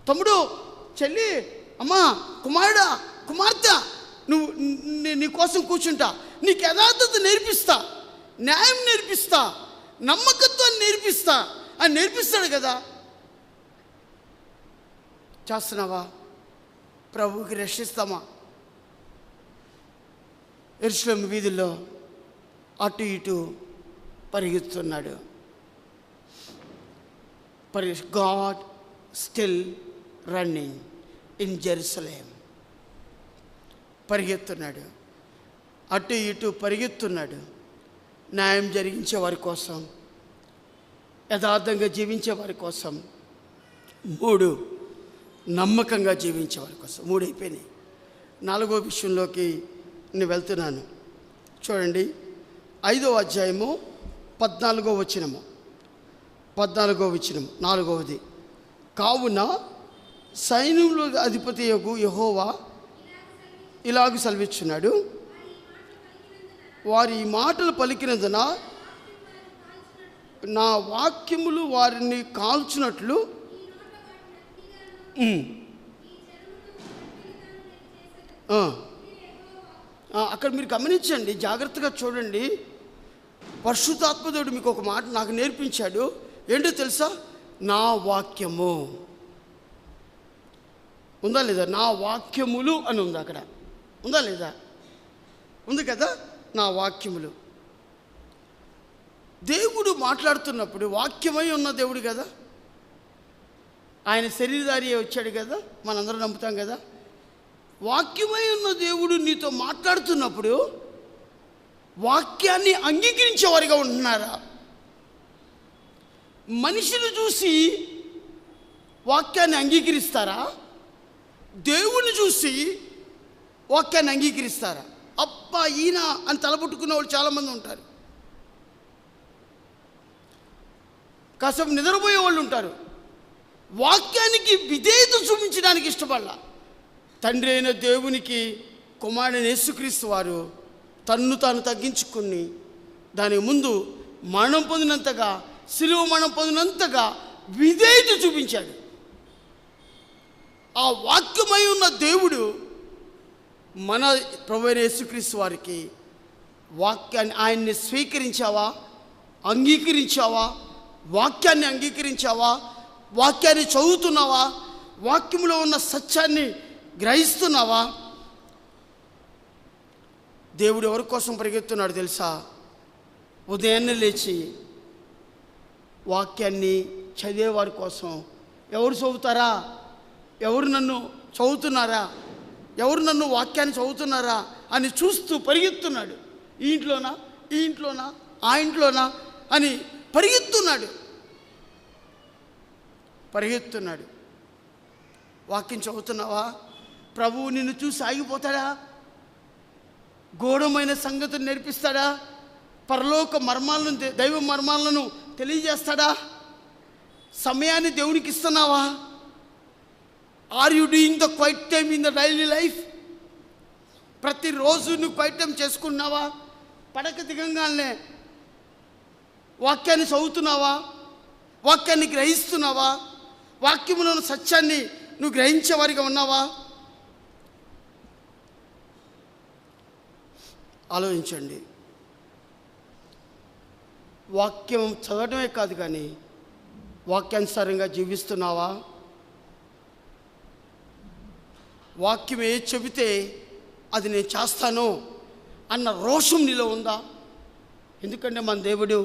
తమ్ముడు, చెల్లి, అమ్మా, కుమారుడా, కుమార్తె, నువ్వు నీ కోసం కూర్చుంటా, నీకు యథార్థత నేర్పిస్తా, న్యాయం నేర్పిస్తా, నమ్మకత్వాన్ని నేర్పిస్తా అని నేర్పిస్తాడు కదా. చేస్తున్నావా? ప్రభువుకి రక్షిస్తామా? యెరూషలేము వీధుల్లో అటు ఇటు పరిగెత్తున్నాడు. God still running in Jerusalem. పరిగెత్తున్నాడు, అటు ఇటు పరిగెత్తున్నాడు. న్యాయం జరిగించే వారి కోసం, యథార్థంగా జీవించే వారి కోసం. 3, నమ్మకంగా జీవించే వారి కోసం. 3 అయిపోయినాయి. 4వ విషయంలోకి నేను వెళ్తున్నాను. చూడండి, 5వ అధ్యాయము 14వ వచనము. 14వ వచనం 4వది. కావున సైన్యముల అధిపతి యెహోవా ఇలాగ సెలవిచ్చున్నాడు, వారి ఈ మాటలు పలికినందున నా వాక్యములు వారిని కాల్చున్నట్లు అక్కడ మీరు గమనించండి, జాగ్రత్తగా చూడండి. పరిశుద్ధాత్మదేవుడు మీకు ఒక మాట నాకు నేర్పించాడు. ఏంటో తెలుసా? నా వాక్యము ఉందా లేదా? నా వాక్యములు అని ఉంది అక్కడ. ఉందా లేదా? ఉంది కదా. నా వాక్యములు. దేవుడు మాట్లాడుతున్నప్పుడు వాక్యమై ఉన్న దేవుడు కదా. ఆయన శరీరధారి వచ్చాడు కదా, మనందరం నమ్ముతాం కదా. వాక్యమై ఉన్న దేవుడు నీతో మాట్లాడుతున్నప్పుడు వాక్యాన్ని అంగీకరించేవారిగా ఉంటున్నారా? మనిషిని చూసి వాక్యాన్ని అంగీకరిస్తారా? దేవుని చూసి వాక్యాన్ని అంగీకరిస్తారా? అబ్బా ఈయన అని తలపుట్టుకున్న వాళ్ళు చాలామంది ఉంటారు. కాసేపు నిద్రపోయే వాళ్ళు ఉంటారు. వాక్యానికి విధేయత చూపించడానికి ఇష్టపడాల. తండ్రి అయిన దేవునికి కుమారుడైన యేసుక్రీస్తు వారు తన్ను తాను తగ్గించుకుని దాని ముందు మరణం పొందినంతగా, శిలువ మరణం పొందినంతగా విధేయత చూపించాడు. ఆ వాక్యమై ఉన్న దేవుడు మన ప్రభువైన యేసుక్రీస్తు వారికి వాక్యాన్ని, ఆయన్ని స్వీకరించావా? అంగీకరించావా? వాక్యాన్ని అంగీకరించావా? వాక్యాన్ని చదువుతున్నావా? వాక్యంలో ఉన్న సత్యాన్ని గ్రహిస్తున్నావా? దేవుడు ఎవరి కోసం పరిగెత్తున్నాడు తెలుసా? ఉదయాన్నే లేచి వాక్యాన్ని చదివేవారి కోసం. ఎవరు చదువుతారా? ఎవరు నన్ను చదువుతున్నారా? ఎవరు నన్ను వాక్యాన్ని చదువుతున్నారా అని చూస్తూ పరిగెత్తున్నాడు. ఈ ఇంట్లోనా, ఈ ఇంట్లోనా, ఆ ఇంట్లోనా అని పరిగెత్తున్నాడు. వాక్యం చదువుతున్నావా? ప్రభువు నిన్ను చూసి ఆగిపోతాడా? గూఢమైన సంగతులు నేర్పిస్తాడా? పరలోక మర్మాలను, దైవ మర్మాలను తెలియజేస్తాడా? సమయాన్ని దేవునికి ఇస్తున్నావా? Are you doing the quiet time in the daily life? ప్రతిరోజు నువ్వు క్వైట్ టైం చేసుకున్నావా? పడక దిగంగానే వాక్యాన్ని చదువుతున్నావా? వాక్యాన్ని గ్రహిస్తున్నావా? వాక్యములోని సత్యాన్ని నువ్వు గ్రహించేవారిగా ఉన్నావా? ఆలోచించండి. వాక్యం చదవడమే కాదు కానీ వాక్యానుసారంగా జీవిస్తున్నావా? వాక్యం ఏ చెబితే అది నేను చేస్తాను అన్న రోషం నీలో ఉందా? ఎందుకంటే మన దేవుడు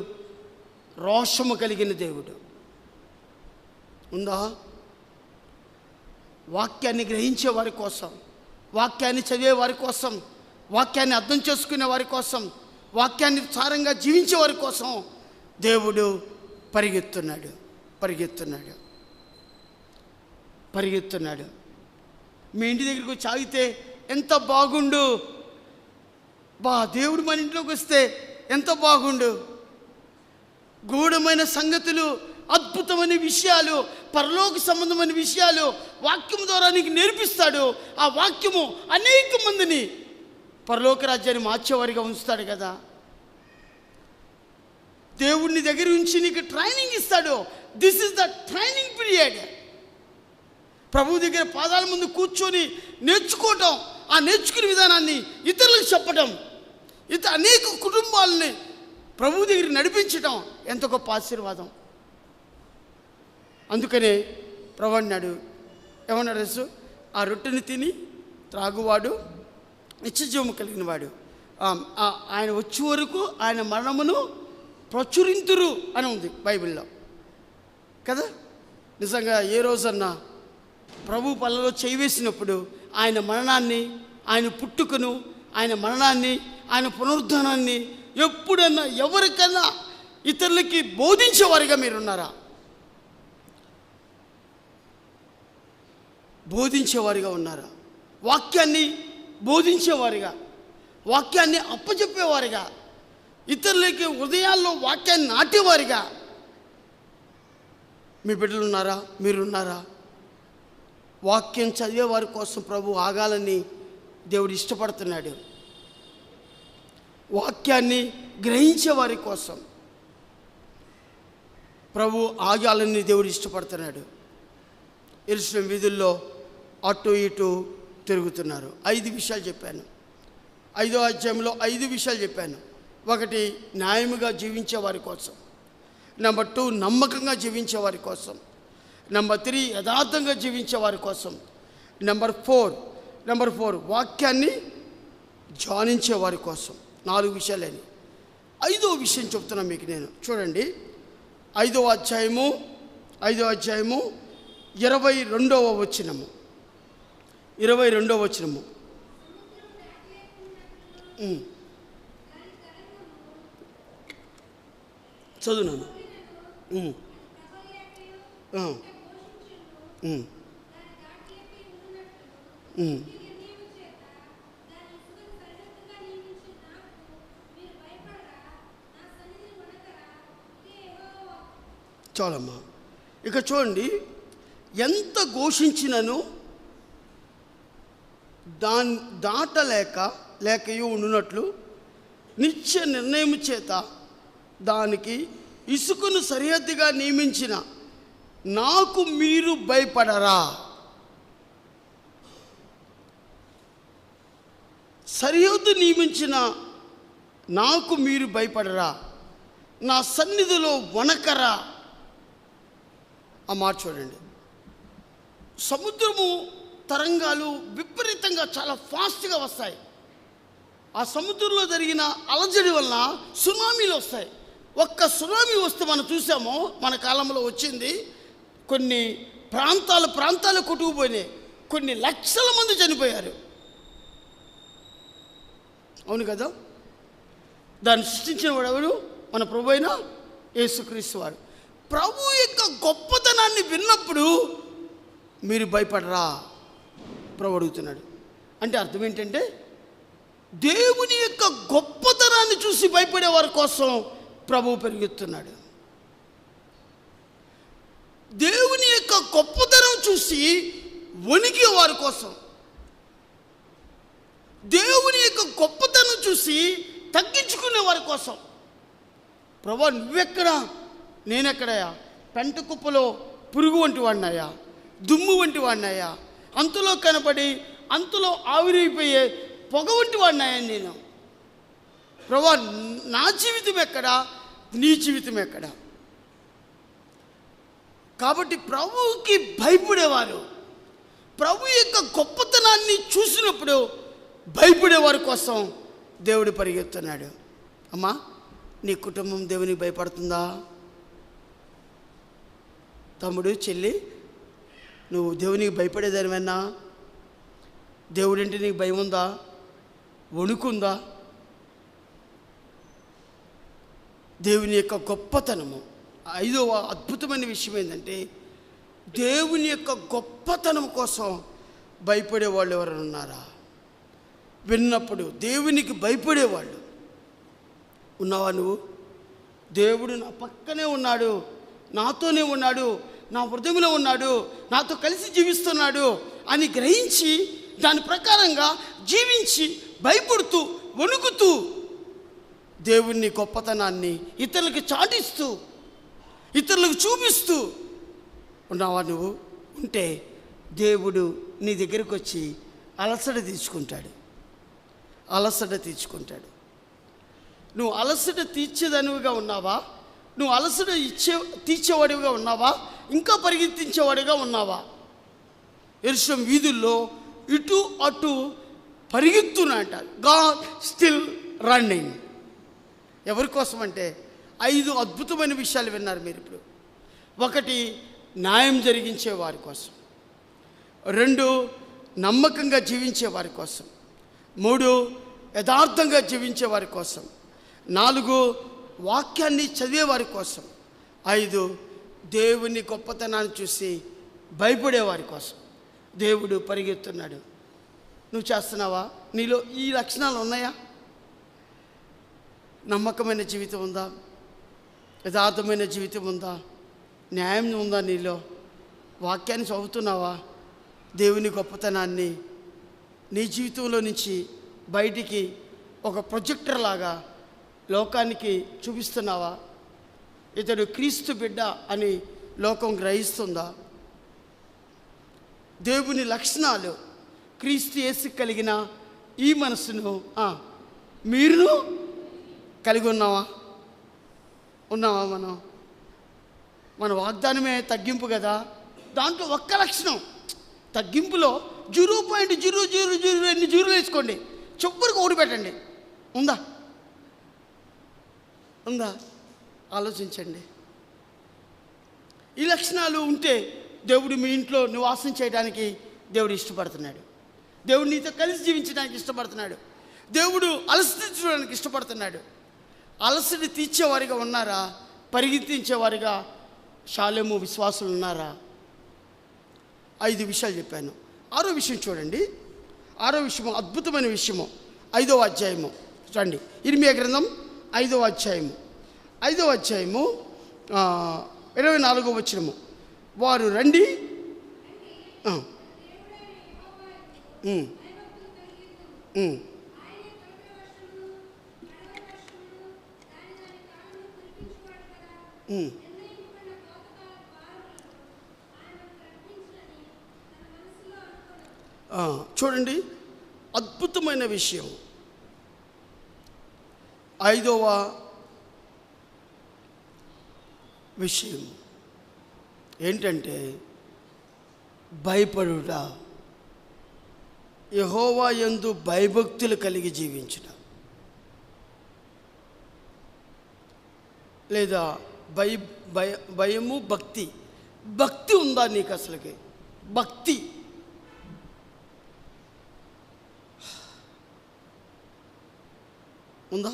రోషము కలిగిన దేవుడు. ఉందా? వాక్యాన్ని గ్రహించే వారి కోసం, వాక్యాన్ని చదివే వారి కోసం, వాక్యాన్ని అర్థం చేసుకునే వారి కోసం, వాక్యాన్ని సారంగా జీవించే వారి కోసం దేవుడు పరిగెత్తున్నాడు. మీ ఇంటి దగ్గరికి వచ్చి ఆగితే ఎంత బాగుండు, దేవుడు మన ఇంట్లోకి వస్తే ఎంత బాగుండు. గూఢమైన సంగతులు, అద్భుతమైన విషయాలు, పరలోక సంబంధమైన విషయాలు వాక్యం ద్వారా నీకు నేర్పిస్తాడు. ఆ వాక్యము అనేక మందిని పరలోక రాజ్యాన్ని మార్చేవారిగా ఉంచుతాడు కదా. దేవుడిని దగ్గర ఉంచి నీకు ట్రైనింగ్ ఇస్తాడు. This is the training period. ప్రభు దగ్గర పాదాల ముందు కూర్చొని నేర్చుకోవటం, ఆ నేర్చుకునే విధానాన్ని ఇతరులకు చెప్పటం, అనేక కుటుంబాలని ప్రభు దగ్గర నడిపించటం ఎంత గొప్ప ఆశీర్వాదం. అందుకనే ప్రభు అన్నాడు, ఏమన్నాడు? ఆ రొట్టెని తిని త్రాగువాడు నిత్యజీవము కలిగిన వాడు, ఆయన వచ్చే వరకు ఆయన మరణమును ప్రచురింతురు అని ఉంది బైబిల్లో కదా. నిజంగా ఏ రోజన్నా ప్రభు పళ్ళలో చేయి వేసినప్పుడు ఆయన మరణాన్ని, ఆయన పుట్టుకను, ఆయన మరణాన్ని, ఆయన పునరుద్ధానాన్ని ఎప్పుడన్నా ఎవరికన్నా ఇతరులకి బోధించేవారిగా మీరున్నారా? బోధించేవారిగా ఉన్నారా? వాక్యాన్ని బోధించేవారిగా, వాక్యాన్ని అప్పచెప్పేవారిగా, ఇతరులకి హృదయాల్లో వాక్యాన్ని నాటేవారిగా మీ బిడ్డలు ఉన్నారా? మీరున్నారా? వాక్యం చదివే వారి కోసం ప్రభు ఆగాలని దేవుడు ఇష్టపడుతున్నాడు. వాక్యాన్ని గ్రహించే వారి కోసం ప్రభు ఆగాలని దేవుడు ఇష్టపడుతున్నాడు. యెరూషలేము వీధుల్లో అటు ఇటు తిరుగుతున్నారు. 5 విషయాలు చెప్పాను. 5వ అధ్యాయంలో 5 విషయాలు చెప్పాను. 1, న్యాయముగా జీవించే వారి కోసం. నెంబర్ 2, నమ్మకంగా జీవించే వారి కోసం. నెంబర్ 3, యథార్థంగా జీవించే వారి కోసం. నెంబర్ 4 వాక్యాన్ని ధ్యానించే వారి కోసం. 4 విషయాలని. 5వ విషయం చెప్తున్నా మీకు నేను. చూడండి, 5వ అధ్యాయము 22వ వచనము. చదువునాను. చాలమ్మా. ఇక చూడండి, ఎంత ఘోషించినను లేకయు ఉండునట్లు నిత్య నిర్ణయం చేత దానికి ఇసుకను సరిహద్దుగా నియమించిన నాకు మీరు భయపడరా? సరిహద్దు నియమించిన నాకు మీరు భయపడరా? నా సన్నిధిలో వణకరా? ఆ మాట చూడండి. సముద్రము తరంగాలు విపరీతంగా చాలా ఫాస్ట్గా వస్తాయి. ఆ సముద్రంలో జరిగిన అలజడి వలన సునామీలు వస్తాయి. ఒక్క సునామీ వస్తే మనం చూసామో, మన కాలంలో వచ్చింది. కొన్ని ప్రాంతాలు కొట్టుకుపోయినాయి. కొన్ని లక్షల మంది చనిపోయారు. అవును కదా. దాన్ని సృష్టించిన వాడు ఎవరు? మన ప్రభు అయిన యేసుక్రీస్తు వారు. ప్రభు యొక్క గొప్పతనాన్ని విన్నప్పుడు మీరు భయపడరా? ప్రభు అడుగుతున్నాడు. అంటే అర్థం ఏంటంటే, దేవుని యొక్క గొప్పతనాన్ని చూసి భయపడే వారి కోసం ప్రభువు పెరుగుతున్నాడు. దేవుని యొక్క గొప్పతనం చూసి వణికే వారి కోసం, దేవుని యొక్క గొప్పతనం చూసి తగ్గించుకునే వారి కోసం. ప్రభు నువ్వెక్కడా, నేనెక్కడయా? పెంట కుప్పలో పురుగు వంటి వాడినాయా? దుమ్ము వంటి వాడినాయా? అంతలో కనపడి అంతలో ఆవిరైపోయే పొగ వంటి వాడినాయా నేను? ప్రభు నా జీవితం ఎక్కడా, నీ జీవితం ఎక్కడా? కాబట్టి ప్రభువుకి భయపడేవారు, ప్రభు యొక్క గొప్పతనాన్ని చూసినప్పుడు భయపడేవారి కోసం దేవుడు పరిగెత్తున్నాడు. అమ్మా, నీ కుటుంబం దేవునికి భయపడుతుందా? తమ్ముడు, చెల్లి, నువ్వు దేవునికి భయపడేదానివన్నా? దేవుడంటే నీకు భయం ఉందా? వణుకుందా? దేవుని యొక్క గొప్పతనము. 5వ అద్భుతమైన విషయం ఏంటంటే, దేవుని యొక్క గొప్పతనం కోసం భయపడే వాళ్ళు ఎవరైనా ఉన్నారా? విన్నప్పుడు దేవునికి భయపడేవాళ్ళు. ఉన్నావా నువ్వు? దేవుడు నా పక్కనే ఉన్నాడు, నాతోనే ఉన్నాడు, నా హృదయంలో ఉన్నాడు, నాతో కలిసి జీవిస్తున్నాడు అని గ్రహించి దాని ప్రకారంగా జీవించి భయపడుతూ వణుకుతూ దేవుని గొప్పతనాన్ని ఇతరులకు చాటిస్తూ ఇతరులకు చూపిస్తూ ఉన్నావా నువ్వు? ఉంటే దేవుడు నీ దగ్గరికి వచ్చి అలసట తీర్చుకుంటాడు. నువ్వు అలసట తీర్చేదానివిగా ఉన్నావా? నువ్వు అలసట తీర్చేవాడివిగా ఉన్నావా? ఇంకా పరిగెత్తించేవాడిగా ఉన్నావా? యెరూషలేము వీధుల్లో ఇటు అటు పరిగెత్తునంట. God still running. ఎవరి కోసం అంటే 5 అద్భుతమైన విషయాలు విన్నారు మీరు ఇప్పుడు. 1, న్యాయం జరిగించే వారి కోసం. 2, నమ్మకంగా జీవించే వారి కోసం. 3, యథార్థంగా జీవించే వారి కోసం. 4, వాక్యాన్ని చదివే వారి కోసం. 5, దేవుని గొప్పతనాన్ని చూసి భయపడే వారి కోసం దేవుడు పరిగెత్తున్నాడు. నువ్వు చేస్తున్నావా? నీలో ఈ లక్షణాలు ఉన్నాయా? నమ్మకమైన జీవితం ఉందా? యథార్థమైన జీవితం ఉందా? న్యాయం ఉందా నీలో? వాక్యాన్ని చదువుతున్నావా? దేవుని గొప్పతనాన్ని నీ జీవితంలో నుంచి బయటికి ఒక ప్రొజెక్టర్ లాగా లోకానికి చూపిస్తున్నావా? ఇతడు క్రీస్తు బిడ్డ అని లోకం గ్రహిస్తుందా? దేవుని లక్షణాలు క్రీస్తు యేసు కలిగిన ఈ మనసును మీరు కలిగి ఉన్నావా? మన వాగ్దానమే తగ్గింపు కదా. దాంట్లో ఒక్క లక్షణం తగ్గింపులో 0.000 జీరోలు వేసుకోండి, చెప్పులకు ఓడి పెట్టండి. ఉందా? ఆలోచించండి. ఈ లక్షణాలు ఉంటే దేవుడు మీ ఇంట్లో నివాసం చేయడానికి దేవుడు ఇష్టపడుతున్నాడు. దేవుడు నీతో కలిసి జీవించడానికి ఇష్టపడుతున్నాడు. దేవుడు అలసట తీర్చడానికి ఇష్టపడుతున్నాడు. అలసట తీర్చేవారిగా ఉన్నారా? పరిగెత్తించేవారిగా షాలేము విశ్వాసులు ఉన్నారా? 5 విషయాలు చెప్పాను. 6వ విషయం చూడండి. 6వ విషయము అద్భుతమైన విషయము. 5వ అధ్యాయము చూడండి. ఇర్మియా గ్రంథం 5వ అధ్యాయము 24వ వచనము. వారు రండి, చూడండి అద్భుతమైన విషయం. 5వ విషయం ఏంటంటే భయపడుట, యెహోవా యందు భయభక్తులు కలిగి జీవించుట. లేదా భయము భక్తి ఉందా నీకు? అసలుకి భక్తి ఉందా?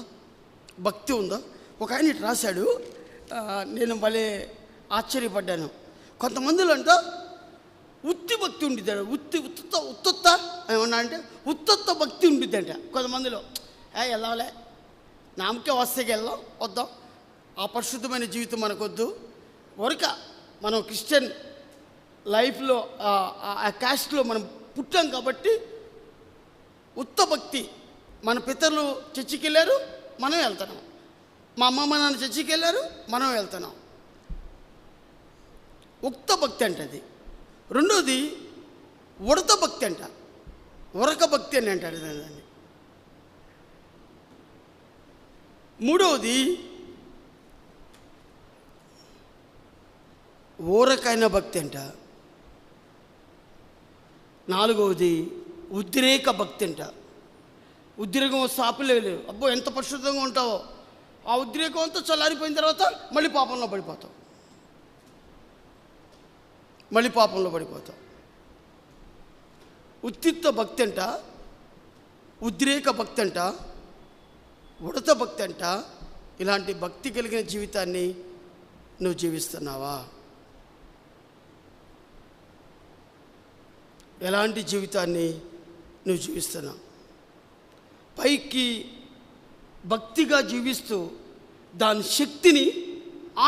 భక్తి ఉందా? ఒక ఆయన ఇటు రాశాడు, నేను భలే ఆశ్చర్యపడ్డాను. కొంతమందిలో అంట ఉత్తి భక్తి ఉండిద్దాడు. ఉత్తుత్త ఏమన్నా అంటే ఉత్తత్త భక్తి ఉండిద్దంట కొంతమందిలో. వెళ్ళాలే, నామకే వస్తేకి వద్దాం, ఆ పరిశుద్ధమైన జీవితం మనకొద్దు, మనం క్రిస్టియన్ లైఫ్లో ఆ క్యాస్ట్లో మనం పుట్టాం కాబట్టి ఉత్త భక్తి. మన పితరులు చర్చికి వెళ్ళారు, మనం వెళ్తున్నాం. మా అమ్మమ్మ నాన్న చర్చికి వెళ్ళారు, మనం వెళ్తున్నాం. ఉక్త భక్తి అంటే అది. 2వది ఉడత భక్తి అంట, ఉరక భక్తి అని అంటారు దాన్ని. 3వది ఊరకైన భక్తి అంట. 4వది ఉద్రేక భక్తి అంట. ఉద్రేకం వస్తే ఆపలేదు. అబ్బో ఎంత పరిశుద్ధంగా ఉంటావో, ఆ ఉద్రేకం అంతా చల్లారిపోయిన తర్వాత మళ్ళీ పాపంలో పడిపోతావు. ఉత్తిత్త భక్తి అంట, ఉద్రేక భక్తి అంట, ఉడత భక్తి అంట. ఇలాంటి భక్తి కలిగిన జీవితాన్ని నువ్వు జీవిస్తున్నావా? ఎలాంటి జీవితాన్ని నువ్వు జీవిస్తున్నావు? పైకి భక్తిగా జీవిస్తూ దాని శక్తిని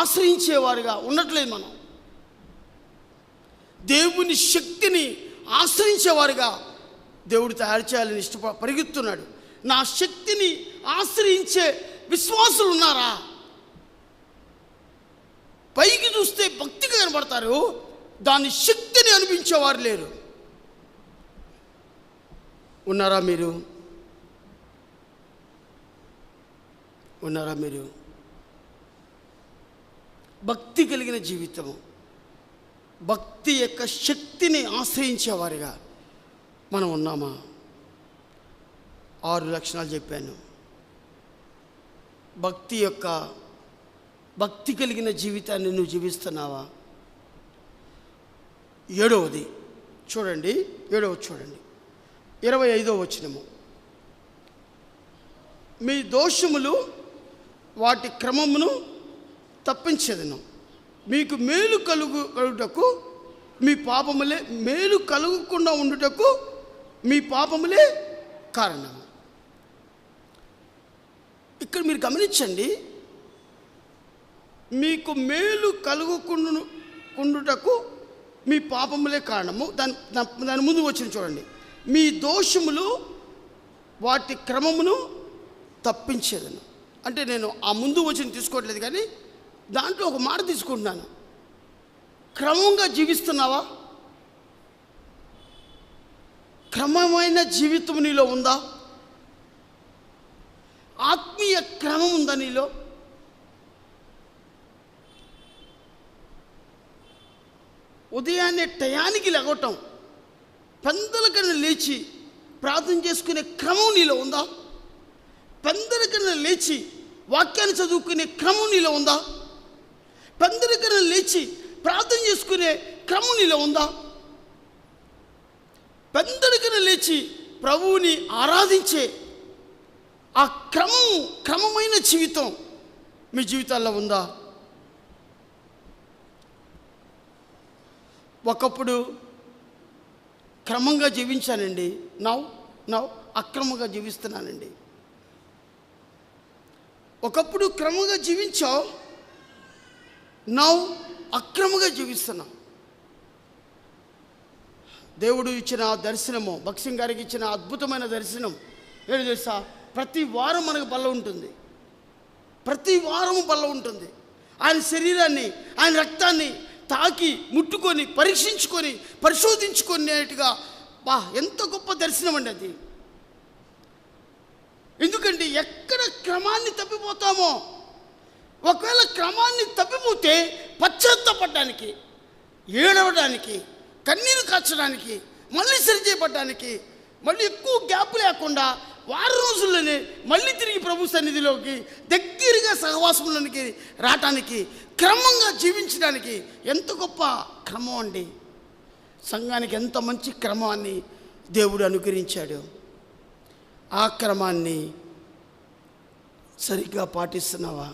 ఆశ్రయించేవారుగా ఉండట్లేదు. మనం దేవుని శక్తిని ఆశ్రయించేవారుగా దేవుడు తయారు చేయాలని పరిగెత్తున్నాడు. నా శక్తిని ఆశ్రయించే విశ్వాసులు ఉన్నారా? పైకి చూస్తే భక్తిగా కనబడతారు, దాని శక్తిని అనిపించేవారు లేరు. ఉన్నారా మీరు? ఉన్నారా మీరు? భక్తి కలిగిన జీవితము, భక్తి యొక్క శక్తిని ఆశ్రయించేవారిగా మనం ఉన్నామా? 6 లక్షణాలు చెప్పాను. భక్తి కలిగిన జీవితాన్ని నువ్వు జీవిస్తున్నావా? 7వది చూడండి, 7వది చూడండి, 25వ వచనము. మీ దోషములు వాటి క్రమమును తప్పించేదను, మీకు మేలు కలుగుటకు మీ పాపములే, మేలు కలుగకుండా ఉండుటకు మీ పాపములే కారణము. ఇక్కడ మీరు గమనించండి, మీకు మేలు కలుగుకుండుటకు మీ పాపములే కారణము. దాని ముందు వచ్చిన చూడండి, మీ దోషములు వాటి క్రమమును తప్పించేదను. అంటే నేను ఆ ముందు వచ్చిన తీసుకోవట్లేదు, కానీ దాంట్లో ఒక మాట తీసుకుంటున్నాను. క్రమంగా జీవిస్తున్నావా? క్రమమైన జీవితం నీలో ఉందా? ఆత్మీయ క్రమం ఉందా నీలో? ఉదయాన్నే టయానికి లెగవటం, పెందలకన్నా లేచి ప్రార్థన చేసుకునే క్రమం నీలో ఉందా? పెందలకన్నా లేచి వాక్యాన్ని చదువుకునే క్రమం నీలో ఉందా? పెందలకన్నా లేచి ప్రార్థన చేసుకునే క్రమం నీలో ఉందా? పెందలకన్నా లేచి ప్రభువుని ఆరాధించే ఆ క్రమమైన జీవితం మీ జీవితాల్లో ఉందా? ఒకప్పుడు క్రమంగా జీవించానండి, నౌ అక్రమంగా జీవిస్తున్నానండి. ఒకప్పుడు క్రమంగా జీవించావు, నౌ అక్రమంగా జీవిస్తున్నావు. దేవుడు ఇచ్చిన దర్శనము, భక్సింగ్ గారికి ఇచ్చిన అద్భుతమైన దర్శనం ఏంటి తెలుసా? ప్రతి వారం మనకు బల్ల ఉంటుంది, ప్రతి వారము బల్ల ఉంటుంది. ఆయన శరీరాన్ని, ఆయన రక్తాన్ని తాకి ముట్టుకొని పరీక్షించుకొని పరిశోధించుకునేట్టుగా ఎంత గొప్ప దర్శనం అండి అది. ఎందుకంటే ఎక్కడ క్రమాన్ని తప్పిపోతామో, ఒకవేళ క్రమాన్ని తప్పిపోతే పశ్చాత్తాపడడానికి, ఏడవడానికి, కన్నీరు కాచడానికి, మళ్ళీ సరిచేయబడడానికి, మళ్ళీ ఎక్కువ గ్యాప్ లేకుండా వారం రోజుల్లోనే మళ్ళీ తిరిగి ప్రభు సన్నిధిలోకి దగ్గరగా సహవాసంలోనికి రావటానికి, క్రమంగా జీవించడానికి ఎంత గొప్ప క్రమం అండి. సంఘానికి ఎంత మంచి క్రమాన్ని దేవుడు అనుగ్రహించాడు. ఆ క్రమాన్ని సరిగ్గా పాటిస్తున్నావా?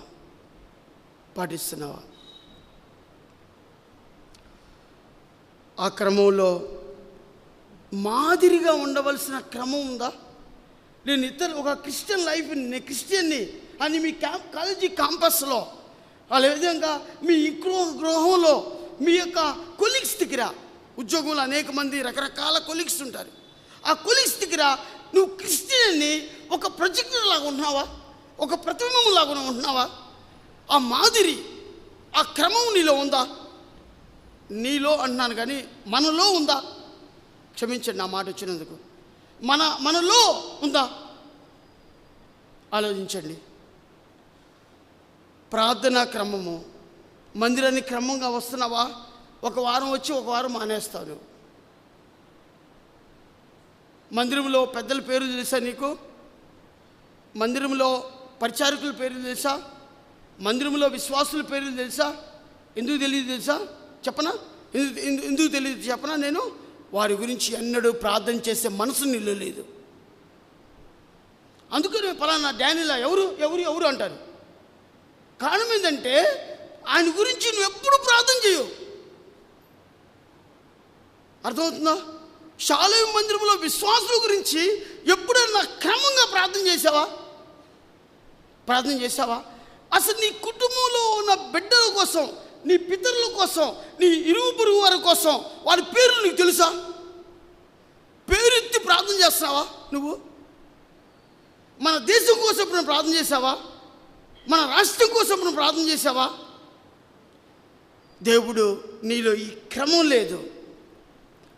ఆ క్రమంలో మాదిరిగా ఉండవలసిన క్రమం ఉందా? నేను ఒక క్రిస్టియన్ లైఫ్, నేను క్రిస్టియన్ని అని మీ కాలేజీ క్యాంపస్లో, అదే విధంగా మీ గృహంలో, మీ యొక్క కొలీగ్స్ దగ్గర, ఉద్యోగంలో అనేక మంది రకరకాల కొలీగ్స్ ఉంటారు. ఆ కొలీగ్స్ దగ్గర నువ్వు క్రిస్టియన్ని ఒక ప్రొజెక్టర్ లాగా ఉంటున్నావా? ఒక ప్రతిబింబం లాగా ఉంటున్నావా? ఆ మాదిరి, ఆ క్రమం నీలో ఉందా? నీలో అంటున్నాను కానీ మనలో ఉందా? క్షమించండి నా మాట వచ్చినందుకు. మనలో ఉందా? ఆలోచించండి. ప్రార్థనా క్రమము, మందిరానికి క్రమంగా వస్తున్నావా? ఒక వారం వచ్చి ఒక వారం మానేస్తాను. మందిరంలో పెద్దల పేరు తెలుసా నీకు? మందిరంలో పరిచారకుల పేరు తెలుసా? మందిరంలో విశ్వాసుల పేర్లు తెలుసా? ఎందుకు తెలియదు తెలుసా? చెప్పనా? ఎందుకు తెలియదు చెప్పనా? నేను వారి గురించి ఎన్నడూ ప్రార్థన చేసే మనసు నీళ్ళు లేదు. అందుకని పలానా డానిలా ఎవరు ఎవరు ఎవరు అంటారు. కారణం ఏంటంటే ఆయన గురించి నువ్వు ఎప్పుడు ప్రార్థన చేయవు. అర్థమవుతుందా? షాలేం మందిరంలో విశ్వాసుల గురించి ఎప్పుడన్నా క్రమంగా ప్రార్థన చేసావా? ప్రార్థన చేసావా? అసలు నీ కుటుంబంలో ఉన్న బిడ్డల కోసం, నీ పితరుల కోసం, నీ ఇరుగు పొరుగు వారి కోసం వారి పేర్లు నీకు తెలుసా? పేరెత్తి ప్రార్థన చేస్తున్నావా నువ్వు? మన దేశం కోసం ఇప్పుడు ప్రార్థన చేసావా? మన రాష్ట్రం కోసం ఇప్పుడు ప్రార్థన చేసావా? దేవుడు నీలో ఈ క్రమం లేదు,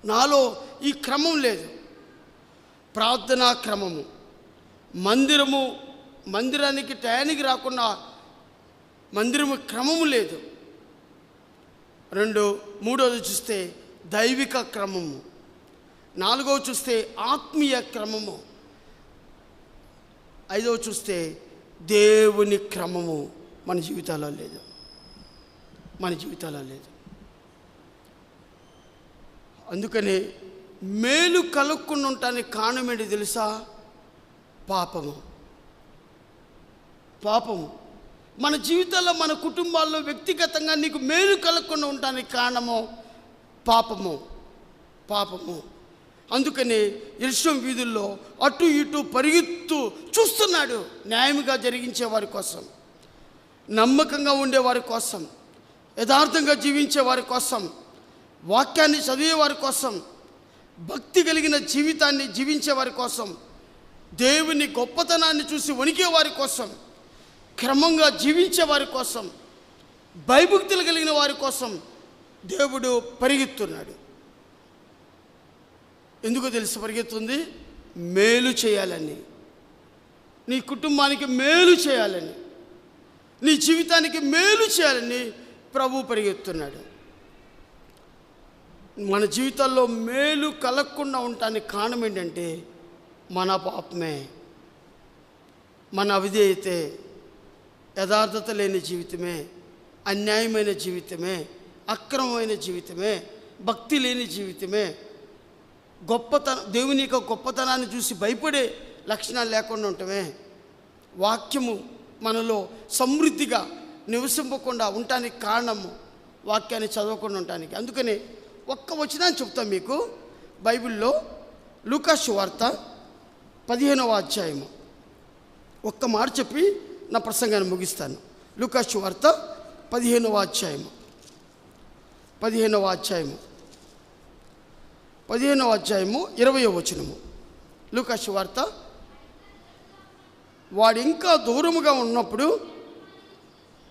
నాలో ఈ క్రమం లేదు. ప్రార్థనా క్రమము, మందిరానికి టయానికి రాకుండా మందిరము క్రమము లేదు. మూడోది చూస్తే దైవిక క్రమము, నాలుగవ చూస్తే ఆత్మీయ క్రమము, ఐదవ చూస్తే దేవుని క్రమము మన జీవితాల్లో లేదు. అందుకని మేలు కలుక్కుండా ఉండటానికి కారణం ఏంటి తెలుసా? పాపము. మన జీవితాల్లో, మన కుటుంబాల్లో, వ్యక్తిగతంగా నీకు మేలు కలగకుండా ఉండటానికి కారణము పాపము. అందుకని యెరూషలేము వీధుల్లో అటు ఇటు పరిగెత్తు చూస్తున్నాడు. న్యాయముగా జరిగించే వారి కోసం, నమ్మకంగా ఉండేవారి కోసం, యథార్థంగా జీవించే వారి కోసం, వాక్యాన్ని చదివే వారి కోసం, భక్తి కలిగిన జీవితాన్ని జీవించే వారి కోసం, దేవుని గొప్పతనాన్ని చూసి వణికే వారి కోసం, క్రమంగా జీవించే వారి కోసం, భయభక్తులు కలిగిన వారి కోసం దేవుడు పరిగెత్తున్నాడు. ఎందుకో తెలుసు పరిగెత్తుంది? మేలు చేయాలని, నీ కుటుంబానికి మేలు చేయాలని, నీ జీవితానికి మేలు చేయాలని ప్రభు పరిగెత్తున్నాడు. మన జీవితాల్లో మేలు కలగకుండా ఉండటానికి కారణం ఏంటంటే మన పాపమే, మన అవిధేయతే, యథార్థత లేని జీవితమే, అన్యాయమైన జీవితమే, అక్రమమైన జీవితమే, భక్తి లేని జీవితమే, దేవుని యొక్క గొప్పతనాన్ని చూసి భయపడే లక్షణాలు లేకుండా ఉండటమే, వాక్యము మనలో సమృద్ధిగా నివసింపకుండా ఉండటానికి కారణము వాక్యాన్ని చదవకుండా ఉండటానికి. అందుకని ఒక్క వచనాన్ని చెప్తాను మీకు. బైబిల్లో లూకా సువార్త 15వ అధ్యాయము, ఒక్క మాట చెప్పి నా ప్రసంగాన్ని ముగిస్తాను. లూకా సువార్త 15వ అధ్యాయము 20వ వచనము. లూకా సువార్త. వాడు ఇంకా దూరముగా ఉన్నప్పుడు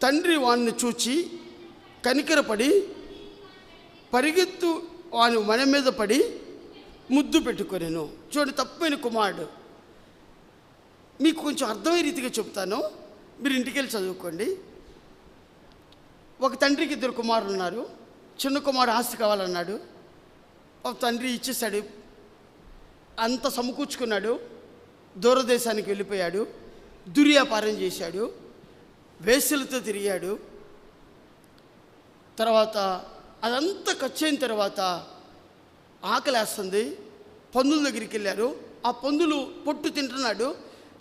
తండ్రి వాడిని చూచి కనికరపడి పరిగెత్తు వాని మన మీద పడి ముద్దు పెట్టుకొనెను. చూడండి, తప్పైన కుమారుడు. మీకు కొంచెం అర్థమయ్యే రీతిగా చెప్తాను, మీరు ఇంటికి వెళ్ళి చదువుకోండి. ఒక తండ్రికి 2 కుమారులు ఉన్నారు. చిన్న కుమారుడు ఆస్తి కావాలన్నాడు. ఒక తండ్రి ఇచ్చేసాడు, అంత సమకూర్చుకున్నాడు. దూరదేశానికి వెళ్ళిపోయాడు, దుర్వ్యాపారం చేశాడు, వేశ్యలతో తిరిగాడు. తర్వాత అదంతా ఖర్చు అయిన తర్వాత ఆకలేస్తుంది, పందుల దగ్గరికి వెళ్ళారు. ఆ పందులు పొట్టు తింటున్నాడు.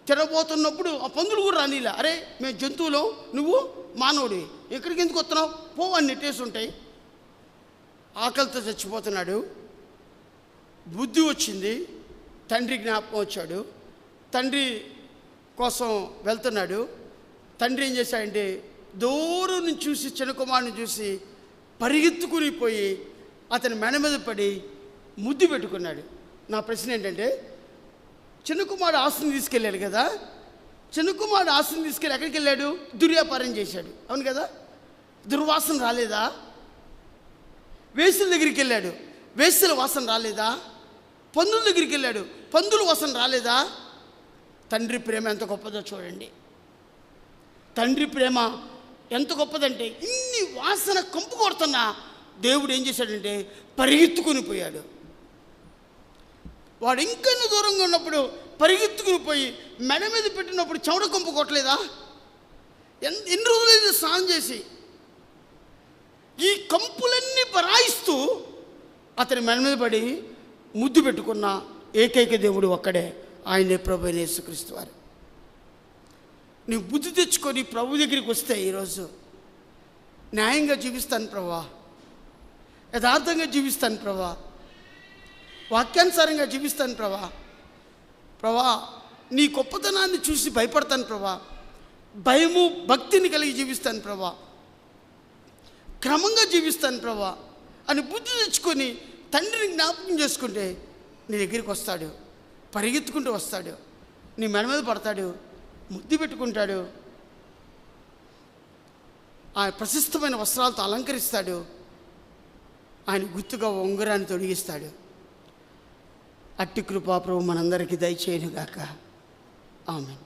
తినబోతున్నప్పుడు ఆ పందులు కూడా రానిలే. అరే, మేము జంతువులు, నువ్వు మానవుడి, ఎక్కడికి ఎందుకు వస్తున్నావు, పో అని నెట్టేసి ఉంటాయి. ఆకలితో చచ్చిపోతున్నాడు. బుద్ధి వచ్చింది, తండ్రి జ్ఞాపకం వచ్చాడు. తండ్రి కోసం వెళ్తున్నాడు. తండ్రి ఏం చేశాడంటే దూరం నుంచి చూసి, చిన్న కుమారుని చూసి పరిగెత్తుకుని పోయి అతని మెడ మీద పడి ముద్దు పెట్టుకున్నాడు. నా ప్రశ్న ఏంటంటే, చిన్న కుమారుడు ఆస్తిని తీసుకెళ్ళాడు కదా, చిన్న కుమారుడు ఆస్తిని తీసుకెళ్ళి ఎక్కడికి వెళ్ళాడు? దుర్వ్యాపారం చేశాడు, అవును కదా? దుర్వాసన రాలేదా? వేశ్యల దగ్గరికి వెళ్ళాడు, వేశ్యల వాసన రాలేదా? పందుల దగ్గరికి వెళ్ళాడు, పందుల వాసన రాలేదా? తండ్రి ప్రేమ ఎంత గొప్పదో చూడండి. తండ్రి ప్రేమ ఎంత గొప్పదంటే, ఇన్ని వాసన కంపు కొడుతున్నా దేవుడు ఏం చేశాడంటే పరిగెత్తుకుని పోయాడు. వాడు ఇంకన్నా దూరంగా ఉన్నప్పుడు పరిగెత్తుకుని పోయి మెడ మీద పెట్టినప్పుడు చెమట కంపు కొట్టలేదా? ఎన్ని రోజులైతే స్నానం చేసి ఈ కంపులన్నీ బరాయిస్తూ అతని మెడ మీద పడి ముద్దు పెట్టుకున్న ఏకైక దేవుడు ఒక్కడే, ఆయనే ప్రభు అయిన యేసుక్రీస్తు వారు. నీవు బుద్ధి తెచ్చుకొని ప్రభు దగ్గరికి వస్తే ఈరోజు న్యాయంగా జీవిస్తాను ప్రభా, యథార్థంగా జీవిస్తాను ప్రభా, వాక్యానుసారంగా జీవిస్తాను ప్రభా, ప్రభా నీ గొప్పతనాన్ని చూసి భయపడతాను ప్రభా, భయము భక్తిని కలిగి జీవిస్తాను ప్రభా, క్రమంగా జీవిస్తాను ప్రభా అని బుద్ధి తెచ్చుకొని తండ్రిని జ్ఞాపకం చేసుకుంటే నీ దగ్గరికి వస్తాడు, పరిగెత్తుకుంటూ వస్తాడు, నీ మెడ మీద పడతాడు, ముద్దు పెట్టుకుంటాడు, ఆ ప్రశస్తమైన వస్త్రాలతో అలంకరిస్తాడు, ఆయన గుర్తుగా ఉంగరాన్ని తొడిగిస్తాడు. అట్టి కృపా ప్రభు మనందరికీ దయచేయునుగాక. ఆమేన్.